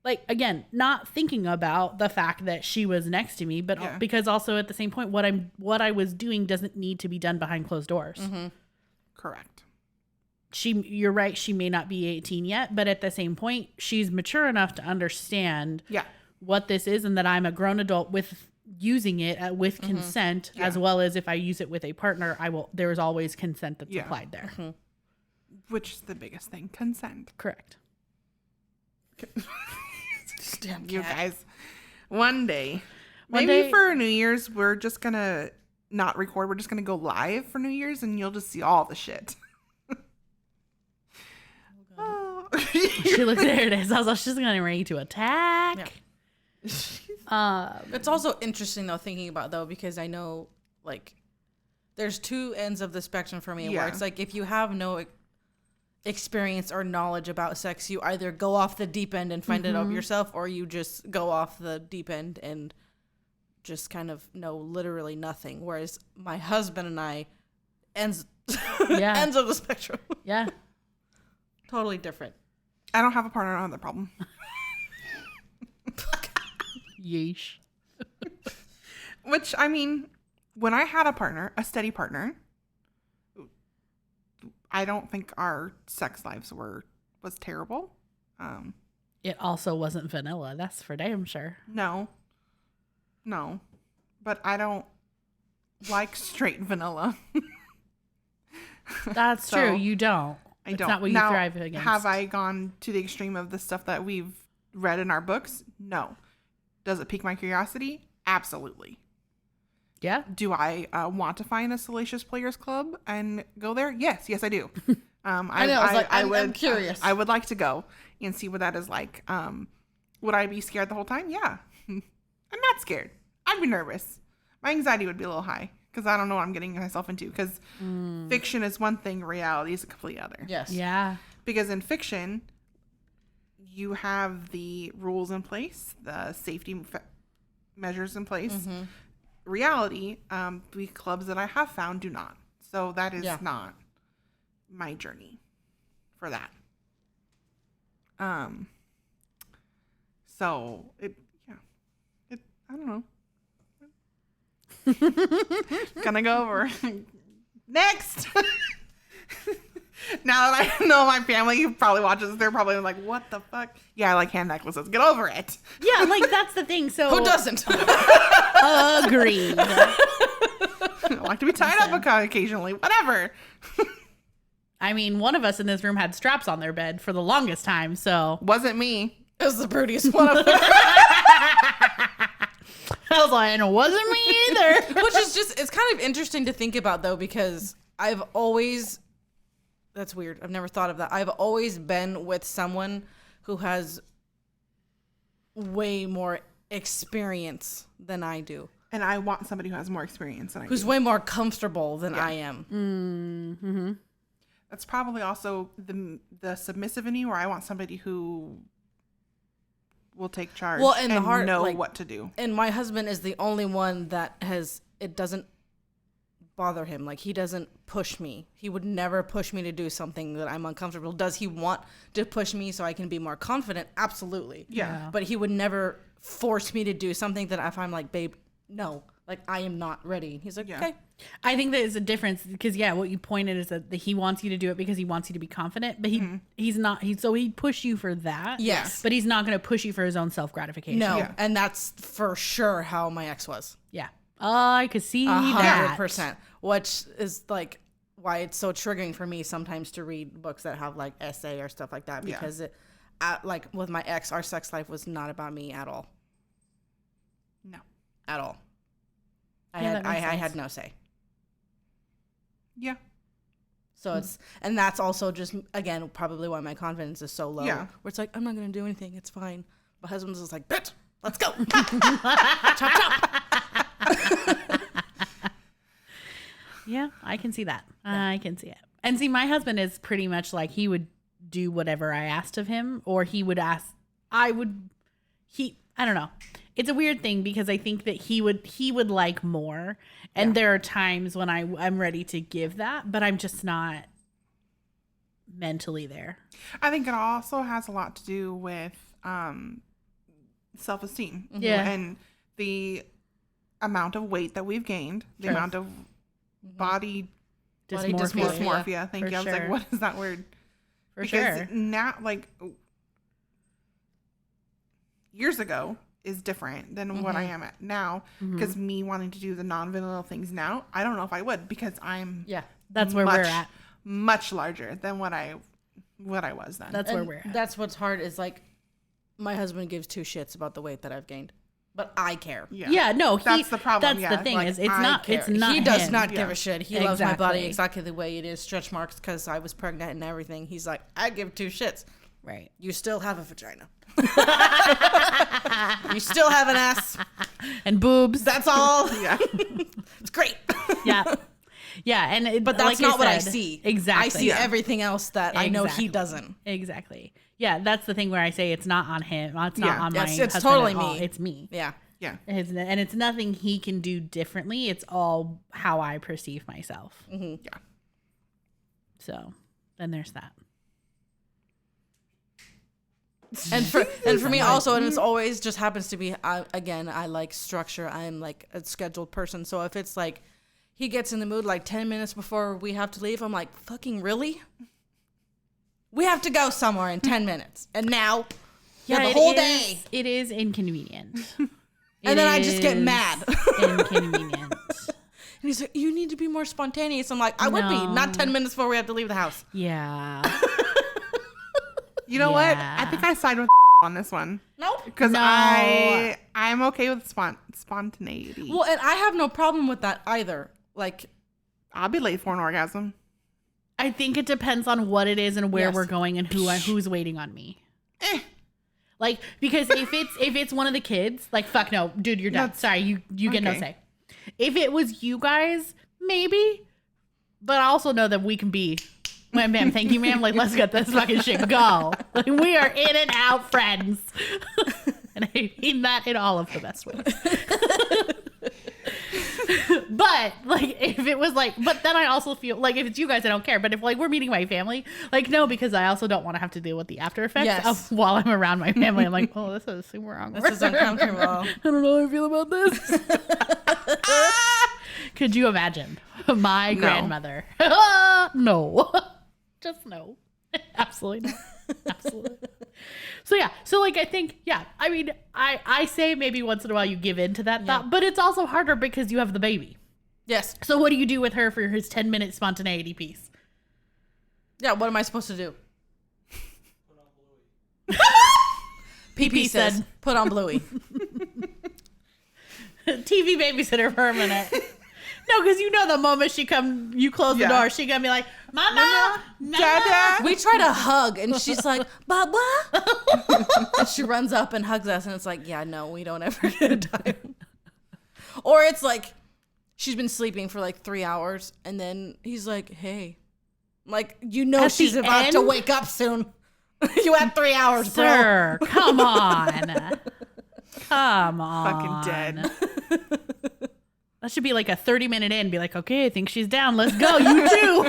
[SPEAKER 2] like, again, not thinking about the fact that she was next to me, but because also at the same point, what I was doing doesn't need to be done behind closed doors.
[SPEAKER 3] Correct.
[SPEAKER 2] You're right, she may not be 18 yet, but at the same point, she's mature enough to understand what this is, and that I'm a grown adult with using it with consent, as well as if I use it with a partner, there's always consent that's applied there.
[SPEAKER 3] Which is the biggest thing, consent.
[SPEAKER 2] Correct.
[SPEAKER 3] Damn you guys. One day, maybe for New Year's, we're just gonna not record, we're just gonna go live for New Year's, and you'll just see all the shit.
[SPEAKER 2] She looked, there it is. I was like, she's getting ready to attack.
[SPEAKER 4] It's also interesting though, thinking about though, because I know like there's two ends of the spectrum for me where it's like if you have no experience or knowledge about sex, you either go off the deep end and find it out yourself, or you just go off the deep end and just kind of know literally nothing. Whereas my husband and I ends of the spectrum.
[SPEAKER 2] Yeah.
[SPEAKER 4] Totally different.
[SPEAKER 3] I don't have a partner. I don't have that problem.
[SPEAKER 2] Yeesh.
[SPEAKER 3] Which, I mean, when I had a partner, a steady partner, I don't think our sex lives was terrible.
[SPEAKER 2] It also wasn't vanilla. That's for damn sure.
[SPEAKER 3] No. But I don't like straight vanilla.
[SPEAKER 2] That's true. You don't.
[SPEAKER 3] I don't.
[SPEAKER 2] not what you
[SPEAKER 3] Now,
[SPEAKER 2] thrive against.
[SPEAKER 3] have I gone to the extreme of the stuff that we've read in our books? No. Does it pique my curiosity? Absolutely.
[SPEAKER 2] Yeah.
[SPEAKER 3] Do I want to find a Salacious Players Club and go there? Yes, I do.
[SPEAKER 4] I know. I'm curious.
[SPEAKER 3] I would like to go and see what that is like. Would I be scared the whole time? Yeah. I'm not scared. I'd be nervous. My anxiety would be a little high because I don't know what I'm getting myself into. Because fiction is one thing, reality is a complete other.
[SPEAKER 4] Yes.
[SPEAKER 2] Yeah.
[SPEAKER 3] Because in fiction, you have the rules in place, the safety measures in place.
[SPEAKER 4] Mm-hmm.
[SPEAKER 3] Reality, the clubs that I have found do not. So that is
[SPEAKER 4] Yeah.
[SPEAKER 3] not my journey for that. So it, I don't know. Gonna go over next. Now that I know my family probably watches this, they're probably like, what the fuck? Yeah, I like hand necklaces. Get over it.
[SPEAKER 2] Yeah, like that's the thing. So
[SPEAKER 4] Who doesn't?
[SPEAKER 2] Agreed.
[SPEAKER 3] I like to be tied up occasionally. Whatever.
[SPEAKER 2] I mean, one of us in this room had straps on their bed for the longest time, so
[SPEAKER 3] Wasn't me.
[SPEAKER 4] It was the prettiest one of them.
[SPEAKER 2] I was like, and it wasn't me either.
[SPEAKER 4] Which is just, it's kind of interesting to think about though, because I've always, that's weird. I've never thought of that. I've always been with someone who has way more experience than I do.
[SPEAKER 3] And I want somebody who has more experience than I
[SPEAKER 4] Who's
[SPEAKER 3] do.
[SPEAKER 4] way more comfortable than
[SPEAKER 3] Yeah.
[SPEAKER 4] I am.
[SPEAKER 2] Mm-hmm.
[SPEAKER 3] That's probably also the submissive in me, where I want somebody who will take charge
[SPEAKER 4] Well, and the
[SPEAKER 3] and
[SPEAKER 4] hard-
[SPEAKER 3] know
[SPEAKER 4] like-
[SPEAKER 3] what to do.
[SPEAKER 4] And my husband is the only one that it doesn't bother him. Like, he doesn't push me. He would never push me to do something that I'm uncomfortable. Does he want to push me so I can be more confident? Absolutely.
[SPEAKER 3] Yeah.
[SPEAKER 4] But he would never force me to do something that if I'm like, babe, no, like I am not ready. He's like,
[SPEAKER 3] Yeah.
[SPEAKER 4] okay.
[SPEAKER 2] I think that is a difference because what you pointed is that he wants you to do it because he wants you to be confident, but he's not. So he'd push you for that.
[SPEAKER 4] Yes.
[SPEAKER 2] but he's not going to push you for his own self gratification.
[SPEAKER 4] No.
[SPEAKER 3] Yeah.
[SPEAKER 4] And that's for sure how my ex was.
[SPEAKER 2] Yeah. I could see that.
[SPEAKER 4] 100%. Which is like why it's so triggering for me sometimes to read books that have like essay or stuff like that,
[SPEAKER 3] Yeah.
[SPEAKER 4] because like with my ex, our sex life was not about me at all.
[SPEAKER 3] No.
[SPEAKER 4] At all. I
[SPEAKER 2] Yeah, that makes sense.
[SPEAKER 4] had no say.
[SPEAKER 3] Yeah.
[SPEAKER 4] So and that's also just, again, probably why my confidence is so low.
[SPEAKER 3] Yeah.
[SPEAKER 4] Where it's like, I'm not going to do anything. It's fine. My husband's just like, bitch, let's go. Chop, chop.
[SPEAKER 2] Yeah, I can see that. I can see it. And see, my husband is pretty much like he would do whatever I asked of him, or he would ask. I don't know. It's a weird thing because I think that he would like more, and there are times when I'm ready to give that, but I'm just not mentally there.
[SPEAKER 3] I think it also has a lot to do with self-esteem.
[SPEAKER 2] Yeah.
[SPEAKER 3] And the amount of weight that we've gained, the amount of body dysmorphia. Thank
[SPEAKER 2] For
[SPEAKER 3] you. I was
[SPEAKER 2] sure.
[SPEAKER 3] like, what is that word?
[SPEAKER 2] For
[SPEAKER 3] Because
[SPEAKER 2] sure.
[SPEAKER 3] now, like, years ago is different than what I am at now. Because me wanting to do the non-vanilla things now, I don't know if I would, because I'm
[SPEAKER 2] That's where we're at.
[SPEAKER 3] much larger than what I was then.
[SPEAKER 2] That's where we're at.
[SPEAKER 4] That's what's hard is like, my husband gives two shits about the weight that I've gained, but I care.
[SPEAKER 2] Yeah, no,
[SPEAKER 3] that's the problem.
[SPEAKER 2] That's the thing
[SPEAKER 3] Like,
[SPEAKER 2] is it's
[SPEAKER 3] I
[SPEAKER 2] not.
[SPEAKER 3] care.
[SPEAKER 2] It's not.
[SPEAKER 4] He does
[SPEAKER 2] him.
[SPEAKER 4] not give a shit. He loves my body
[SPEAKER 2] Exactly.
[SPEAKER 4] exactly the way it is. Stretch marks because I was pregnant and everything. He's like, I give two shits.
[SPEAKER 2] Right.
[SPEAKER 4] You still have a vagina. You still have an ass.
[SPEAKER 2] And boobs.
[SPEAKER 4] That's all.
[SPEAKER 3] Yeah.
[SPEAKER 4] It's great.
[SPEAKER 2] Yeah. Yeah, and
[SPEAKER 4] But that's
[SPEAKER 2] like
[SPEAKER 4] not what I
[SPEAKER 2] said,
[SPEAKER 4] see.
[SPEAKER 2] Exactly.
[SPEAKER 4] I see everything else that I know he
[SPEAKER 2] Exactly.
[SPEAKER 4] doesn't.
[SPEAKER 2] Exactly. Yeah, that's the thing where I say it's not on him. It's not on my
[SPEAKER 4] It's
[SPEAKER 2] husband
[SPEAKER 4] totally
[SPEAKER 2] at all.
[SPEAKER 4] me.
[SPEAKER 2] It's me.
[SPEAKER 4] Yeah.
[SPEAKER 3] Yeah.
[SPEAKER 2] And it's nothing he can do differently. It's all how I perceive myself.
[SPEAKER 3] Yeah.
[SPEAKER 2] So then there's that.
[SPEAKER 4] And for me also, and it's always just happens to be, I like structure. I'm like a scheduled person. So if it's like he gets in the mood like 10 minutes before we have to leave, I'm like, fucking really? We have to go somewhere in 10 minutes. And now, the
[SPEAKER 2] it
[SPEAKER 4] whole
[SPEAKER 2] is-
[SPEAKER 4] day.
[SPEAKER 2] It is inconvenient.
[SPEAKER 4] And then I just get mad.
[SPEAKER 2] Inconvenient.
[SPEAKER 4] And he's like, you need to be more spontaneous. I'm like, I would be. Not 10 minutes before we have to leave the house.
[SPEAKER 2] Yeah.
[SPEAKER 3] You know what?
[SPEAKER 2] Yeah.
[SPEAKER 3] I think I side with on this one.
[SPEAKER 4] Nope.
[SPEAKER 3] Because
[SPEAKER 2] No.
[SPEAKER 3] I'm okay with spontaneity.
[SPEAKER 4] Well, and I have no problem with that either. Like,
[SPEAKER 3] I'll be late for an orgasm.
[SPEAKER 2] I think it depends on what it is and where
[SPEAKER 4] Yes.
[SPEAKER 2] we're going and who's waiting on me. Like, because if it's one of the kids, like, fuck no, dude, you're done. Sorry, you get no
[SPEAKER 3] okay.
[SPEAKER 2] say. If it was you guys, maybe. But I also know that we can be, ma'am, thank you, ma'am. Like, let's get this fucking shit go. Like, we are in and out friends. And I mean that in all of the best ways. But like, if it was like, but then I also feel like if it's you guys, I don't care. But if like we're meeting my family, like no, because I also don't want to have to deal with the after effects
[SPEAKER 4] Yes.
[SPEAKER 2] of while I'm around my family. I'm like, oh, this is super awkward.
[SPEAKER 4] this is uncomfortable.
[SPEAKER 2] I don't know how I feel about this. Could you imagine my grandmother? No, just no, absolutely not, absolutely. So yeah, so like I think I mean I say maybe once in a while you give in to that thought, but it's also harder because you have the baby.
[SPEAKER 4] Yes.
[SPEAKER 2] So what do you do with her for his 10-minute spontaneity piece?
[SPEAKER 4] Yeah, what am I supposed to do?
[SPEAKER 2] PP
[SPEAKER 4] PP says,
[SPEAKER 2] said-
[SPEAKER 4] put on Bluey.
[SPEAKER 2] TV babysitter for a minute. No, because you know the moment you close the door, she gonna be like, Mama,
[SPEAKER 3] Dada.
[SPEAKER 4] We try to hug, and she's like, Baba. And she runs up and hugs us, and it's like, yeah, no, we don't ever get a time. Or it's like, she's been sleeping for like 3 hours, and then he's like, hey. Like, you know
[SPEAKER 2] At
[SPEAKER 4] she's
[SPEAKER 2] the
[SPEAKER 4] about to
[SPEAKER 2] end?
[SPEAKER 4] wake up soon. You had 3 hours, bro.
[SPEAKER 2] Sir, come on. Come on.
[SPEAKER 3] Fucking dead.
[SPEAKER 2] That should be like a 30-minute in. Be like, okay, I think she's down. Let's go. You too.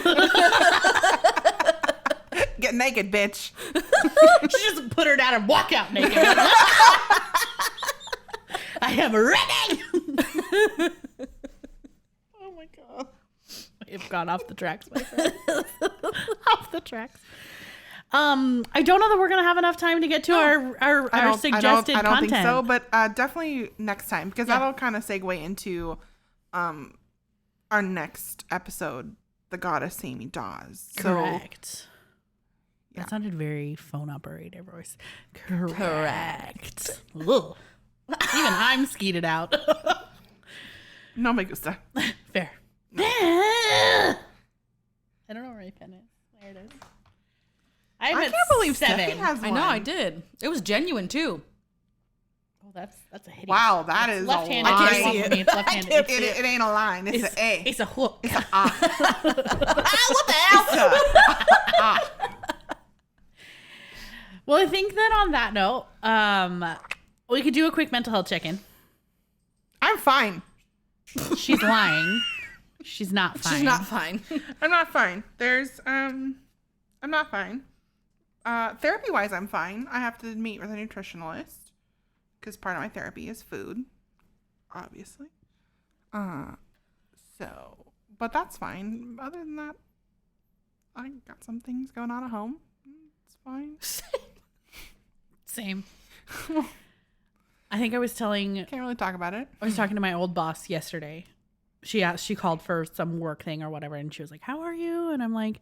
[SPEAKER 3] Get naked, bitch.
[SPEAKER 2] She just put her down and walk out naked. I am ready. Oh my god. I've gone off the tracks, my friend. Off the tracks. I don't know that we're gonna have enough time to get to our suggested
[SPEAKER 3] I don't
[SPEAKER 2] content.
[SPEAKER 3] think so, but definitely next time because that'll kind of segue into our next episode, the goddess Amy Dawes.
[SPEAKER 2] Correct.
[SPEAKER 3] Yeah.
[SPEAKER 2] That sounded very phone operator voice. Correct. Ugh. Even I'm skeeted out.
[SPEAKER 3] No me gusta.
[SPEAKER 2] Fair. I don't know where my pen is. There it is.
[SPEAKER 3] I can't believe
[SPEAKER 2] 7.
[SPEAKER 3] Stephanie has one.
[SPEAKER 4] I know, I did. It was genuine, too.
[SPEAKER 2] Oh, that's a hideous.
[SPEAKER 3] Wow, that is
[SPEAKER 2] left-handed.
[SPEAKER 3] a
[SPEAKER 4] I can't
[SPEAKER 3] line.
[SPEAKER 4] see it.
[SPEAKER 2] Me, it's left-handed.
[SPEAKER 3] It ain't a line. It's an A.
[SPEAKER 2] It's a hook.
[SPEAKER 3] It's an A.
[SPEAKER 4] What the hell?
[SPEAKER 2] Well, I think that on that note, we could do a quick mental health check-in.
[SPEAKER 3] I'm fine.
[SPEAKER 2] She's lying. She's not fine.
[SPEAKER 4] She's not fine.
[SPEAKER 3] I'm not fine. I'm not fine. Therapy wise, I'm fine. I have to meet with a nutritionalist because part of my therapy is food, obviously. But that's fine. Other than that, I got some things going on at home. It's fine.
[SPEAKER 2] Same. I think I was telling.
[SPEAKER 3] Can't really talk about it.
[SPEAKER 2] I was talking to my old boss yesterday. She called for some work thing or whatever, and she was like, "How are you?" And I'm like,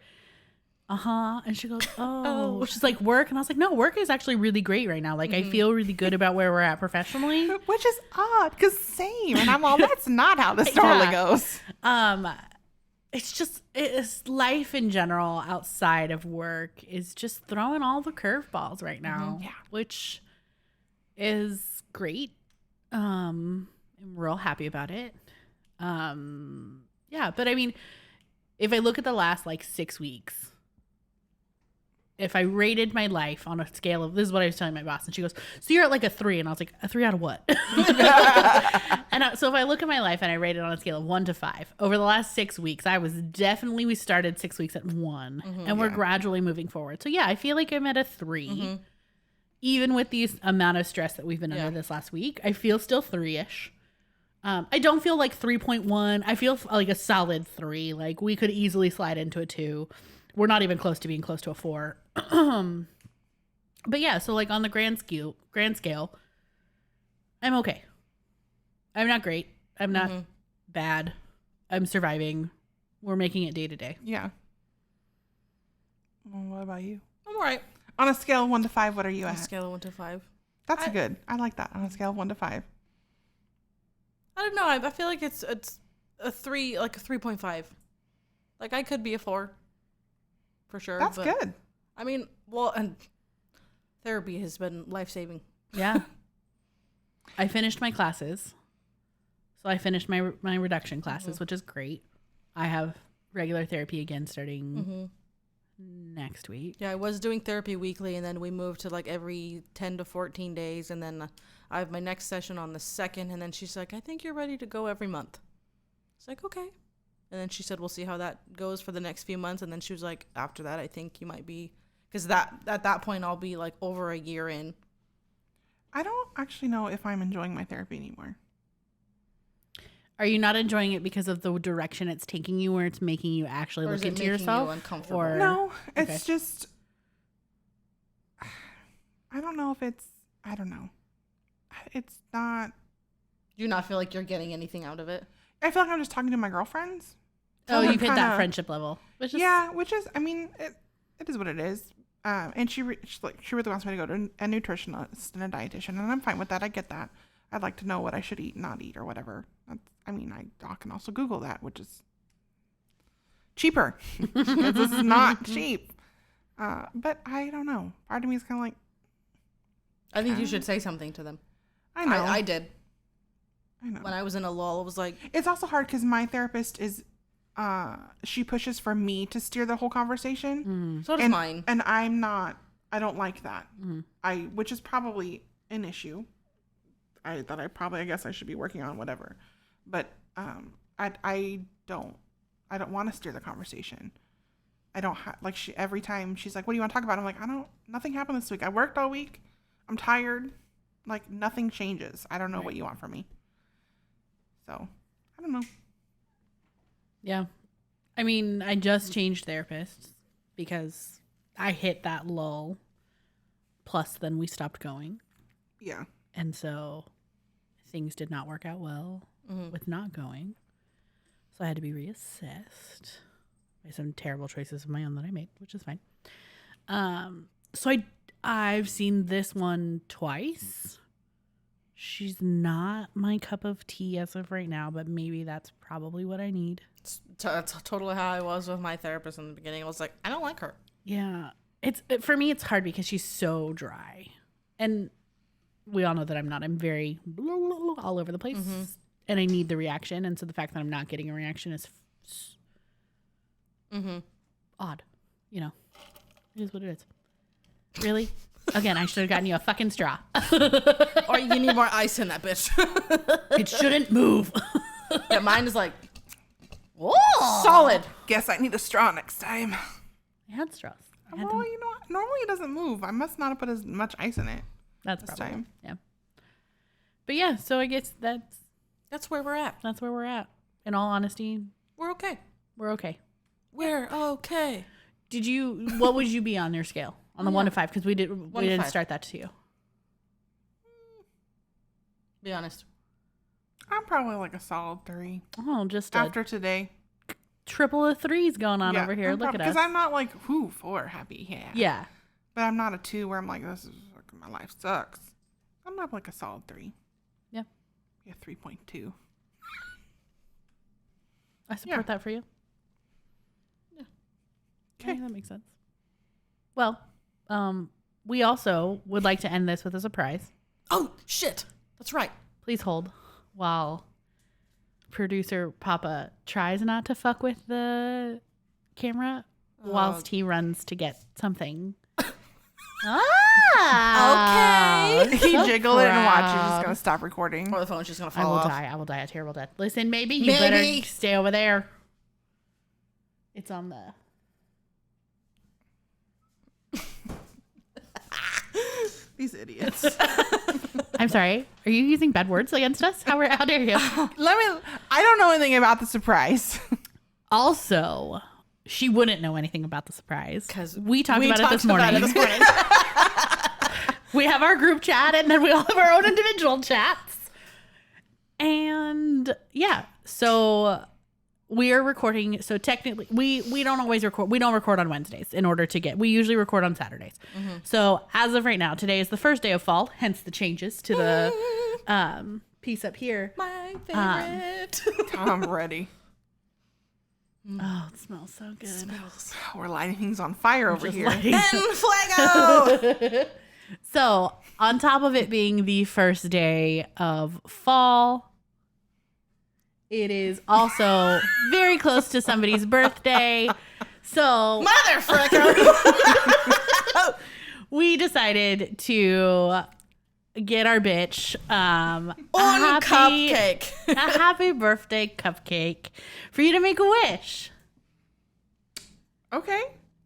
[SPEAKER 2] And she goes, "Oh." She's like, "Work?" And I was like, "No, work is actually really great right now. Like, I feel really good about where we're at professionally."
[SPEAKER 3] Which is odd, because same. And I'm all, that's not how this normally goes.
[SPEAKER 2] It's life in general outside of work is just throwing all the curveballs right now, which is great. I'm real happy about it. But I mean, if I look at the last like 6 weeks, if I rated my life on a scale of, this is what I was telling my boss, and she goes, "So you're at like a 3," and I was like, "A 3 out of what?" So if I look at my life and I rate it on a scale of 1 to 5, over the last 6 weeks, we started 6 weeks at 1, and we're gradually moving forward. So yeah, I feel like I'm at a 3, even with the amount of stress that we've been under this last week. I feel still 3-ish. I don't feel like 3.1. I feel like a solid 3. Like we could easily slide into a 2. We're not even close to being close to a 4. But yeah, so like on the grand scale, I'm okay. I'm not great. I'm not bad. I'm surviving. We're making it day to day.
[SPEAKER 3] Yeah. Well, what about you?
[SPEAKER 4] I'm all right.
[SPEAKER 3] On a scale of 1 to 5, what are you
[SPEAKER 4] On a
[SPEAKER 3] at?
[SPEAKER 4] scale of 1 to 5.
[SPEAKER 3] That's good. I like that. On a scale of 1 to 5.
[SPEAKER 4] I don't know. I feel like it's a 3, like a 3.5. Like I could be a 4. For sure.
[SPEAKER 3] That's
[SPEAKER 4] but,
[SPEAKER 3] good.
[SPEAKER 4] I mean, well, and therapy has been life-saving.
[SPEAKER 2] Yeah. I finished my classes. So I finished my reduction classes, which is great. I have regular therapy again starting next week.
[SPEAKER 4] Yeah, I was doing therapy weekly, and then we moved to like every 10 to 14 days, and then I have my next session on the 2nd, and then she's like, I think you're ready to go every month. It's like, okay. And then she said, we'll see how that goes for the next few months. And then she was like, after that, I think you might be, because at that point, I'll be like over a year in.
[SPEAKER 3] I don't actually know if I'm enjoying my therapy anymore.
[SPEAKER 2] Are you not enjoying it because of the direction it's taking you, where it's making you actually
[SPEAKER 4] Or is
[SPEAKER 2] look
[SPEAKER 4] it
[SPEAKER 2] into
[SPEAKER 4] making
[SPEAKER 2] yourself?
[SPEAKER 4] you uncomfortable?
[SPEAKER 2] Or
[SPEAKER 3] No, it's
[SPEAKER 2] Okay.
[SPEAKER 3] just, I don't know if it's, I don't know. It's not,
[SPEAKER 4] Do you not feel like you're getting anything out of it?
[SPEAKER 3] I feel like I'm just talking to my girlfriends.
[SPEAKER 2] Oh,
[SPEAKER 3] So I'm
[SPEAKER 2] you've hit that
[SPEAKER 3] kinda-
[SPEAKER 2] friendship level. Which is,
[SPEAKER 3] Yeah, which is, I mean, it is what it is. And she really wants me to go to a nutritionist and a dietitian, and I'm fine with that. I get that. I'd like to know what I should eat, not eat, or whatever. I can also Google that, which is cheaper. 'Cause this is not cheap. But I don't know. Part of me is kind of like,
[SPEAKER 4] I think you should say something to them.
[SPEAKER 3] I know.
[SPEAKER 4] I did.
[SPEAKER 3] I know.
[SPEAKER 4] When I was in a lull, it was like,
[SPEAKER 3] It's also hard because my therapist is, she pushes for me to steer the whole conversation.
[SPEAKER 4] so does mine.
[SPEAKER 3] And I don't like that. Which is probably an issue. I guess I should be working on, whatever. But I don't want to steer the conversation. I don't every time she's like, what do you want to talk about? I'm like, nothing happened this week. I worked all week. I'm tired. Like, nothing changes. I don't know what you want from me. So, I don't know.
[SPEAKER 2] Yeah. I mean, I just changed therapists because I hit that lull. Plus, then we stopped going.
[SPEAKER 3] Yeah.
[SPEAKER 2] And so things did not work out well with not going. So I had to be reassessed by some terrible choices of my own that I made, which is fine. So I've seen this one twice. She's not my cup of tea as of right now, but maybe that's probably what I need.
[SPEAKER 4] That's totally how I was with my therapist in the beginning. I was like, I don't like her.
[SPEAKER 2] Yeah. For me, it's hard because she's so dry. And we all know that I'm not. I'm very all over the place. And I need the reaction. And so the fact that I'm not getting a reaction is odd. You know, it is what it is. Really? Again, I should have gotten you a fucking straw.
[SPEAKER 4] Or you need more ice in that bitch.
[SPEAKER 2] It shouldn't move.
[SPEAKER 4] Yeah, mine is like, solid.
[SPEAKER 3] Guess I need a straw next time.
[SPEAKER 2] I had straws.
[SPEAKER 3] Well, you know what? Normally it doesn't move. I must not have put as much ice in it.
[SPEAKER 2] That's
[SPEAKER 3] this
[SPEAKER 2] probably
[SPEAKER 3] time.
[SPEAKER 2] Yeah. But yeah, so I guess
[SPEAKER 4] That's where we're at.
[SPEAKER 2] that's where we're at. In all honesty,
[SPEAKER 4] We're okay.
[SPEAKER 2] we're okay.
[SPEAKER 4] We're okay.
[SPEAKER 2] What would you be on your scale? On the 1 to 5? Because we didn't
[SPEAKER 4] 5.
[SPEAKER 2] start that to you.
[SPEAKER 4] Be honest.
[SPEAKER 3] I'm probably like a solid 3
[SPEAKER 2] Oh, just a
[SPEAKER 3] after today.
[SPEAKER 2] triple of 3s going on over here. Look at us.
[SPEAKER 3] Because I'm not like, 4 happy. Yeah.
[SPEAKER 2] Yeah.
[SPEAKER 3] But I'm not a 2 where I'm like, this is my life sucks. I'm not like a solid 3.
[SPEAKER 2] Yeah.
[SPEAKER 3] Yeah, 3.2.
[SPEAKER 2] I support that for you.
[SPEAKER 4] Yeah.
[SPEAKER 2] Okay. That makes sense. Well, we also would like to end this with a surprise.
[SPEAKER 4] Oh, shit. That's right.
[SPEAKER 2] Please hold while producer Papa tries not to fuck with the camera whilst he runs to get something.
[SPEAKER 4] Okay.
[SPEAKER 3] He
[SPEAKER 2] So
[SPEAKER 3] jiggled it and watch. He's
[SPEAKER 2] proud.
[SPEAKER 3] just going to stop recording.
[SPEAKER 4] Or the phone's just going to
[SPEAKER 2] I
[SPEAKER 4] fall
[SPEAKER 2] will
[SPEAKER 4] off.
[SPEAKER 2] die. I will die a terrible death. Listen, maybe you better stay over there. It's on the...
[SPEAKER 3] These idiots.
[SPEAKER 2] I'm sorry. Are you using bad words against us? How dare you?
[SPEAKER 3] I don't know anything about the surprise.
[SPEAKER 2] Also, she wouldn't know anything about the surprise
[SPEAKER 4] 'Cause
[SPEAKER 2] we talked
[SPEAKER 4] we
[SPEAKER 2] about
[SPEAKER 4] talked
[SPEAKER 2] it this morning.
[SPEAKER 4] about it this morning.
[SPEAKER 2] We have our group chat, and then we all have our own individual chats. And yeah, so we are recording. So technically, we don't always record. We don't record on Wednesdays in order to get. We usually record on Saturdays. So as of right now, today is the first day of fall. Hence the changes to the piece up here.
[SPEAKER 4] My favorite.
[SPEAKER 3] I'm ready.
[SPEAKER 2] Oh, it smells so good.
[SPEAKER 3] We're lighting things on fire over here.
[SPEAKER 4] Fuego.
[SPEAKER 2] So on top of it being the first day of fall, it is also very close to somebody's birthday. So
[SPEAKER 4] Motherfucker.
[SPEAKER 2] we decided to get our bitch
[SPEAKER 4] Cupcake.
[SPEAKER 2] a happy birthday cupcake for you to make a wish.
[SPEAKER 3] Okay.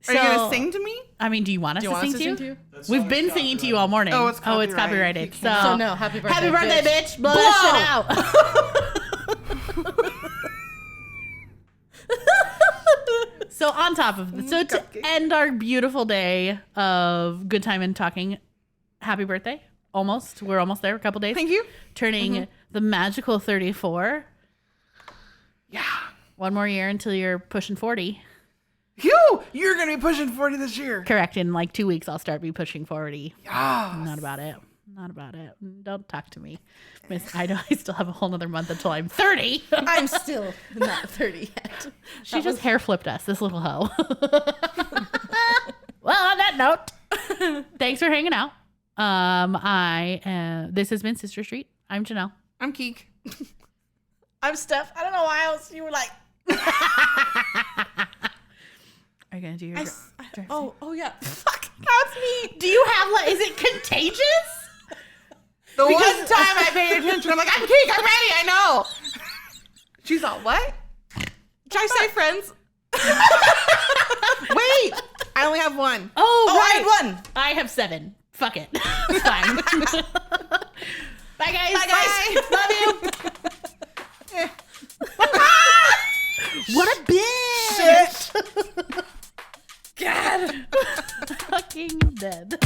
[SPEAKER 3] Are you going to sing to me?
[SPEAKER 2] I mean, do you want us to sing to you?
[SPEAKER 1] That
[SPEAKER 2] We've
[SPEAKER 1] song
[SPEAKER 2] been
[SPEAKER 1] is
[SPEAKER 2] singing to you all morning.
[SPEAKER 3] Oh, it's
[SPEAKER 2] copyrighted.
[SPEAKER 3] copyrighted.
[SPEAKER 2] So
[SPEAKER 4] no, happy birthday.
[SPEAKER 2] happy birthday, bitch. Blow that shit out. So on top of it, so to end our beautiful day of good time and talking, happy birthday. Almost. We're almost there. A couple days.
[SPEAKER 3] Thank you.
[SPEAKER 2] Turning the magical 34.
[SPEAKER 3] Yeah.
[SPEAKER 2] One more year until you're pushing 40.
[SPEAKER 3] You're going to be pushing 40 this year.
[SPEAKER 2] Correct. In like 2 weeks, I'll start be pushing 40.
[SPEAKER 3] Yeah.
[SPEAKER 2] Not about it. Not about it. Don't talk to me. I still have a whole nother month until I'm 30.
[SPEAKER 4] I'm still not 30 yet.
[SPEAKER 2] She just hair flipped us, this little hoe. Well, on that note, thanks for hanging out. This has been Sister Street. I'm Janelle.
[SPEAKER 3] I'm Keke.
[SPEAKER 4] I'm Steph. I don't know why else you were like.
[SPEAKER 2] Are you gonna do your?
[SPEAKER 4] Oh yeah. Fuck. That's me.
[SPEAKER 2] Do you have like? Is it contagious?
[SPEAKER 3] The one time I paid attention, I'm like, I'm Keke. I'm ready. I know. She's all, what? Did I say friends? Wait. I only have one.
[SPEAKER 2] Oh,
[SPEAKER 4] I
[SPEAKER 2] right.
[SPEAKER 4] had one.
[SPEAKER 2] I have 7. Fuck it. It's fine. Bye guys.
[SPEAKER 4] Bye, guys.
[SPEAKER 2] Love you. What a bitch.
[SPEAKER 4] Shit. God.
[SPEAKER 2] Fucking dead.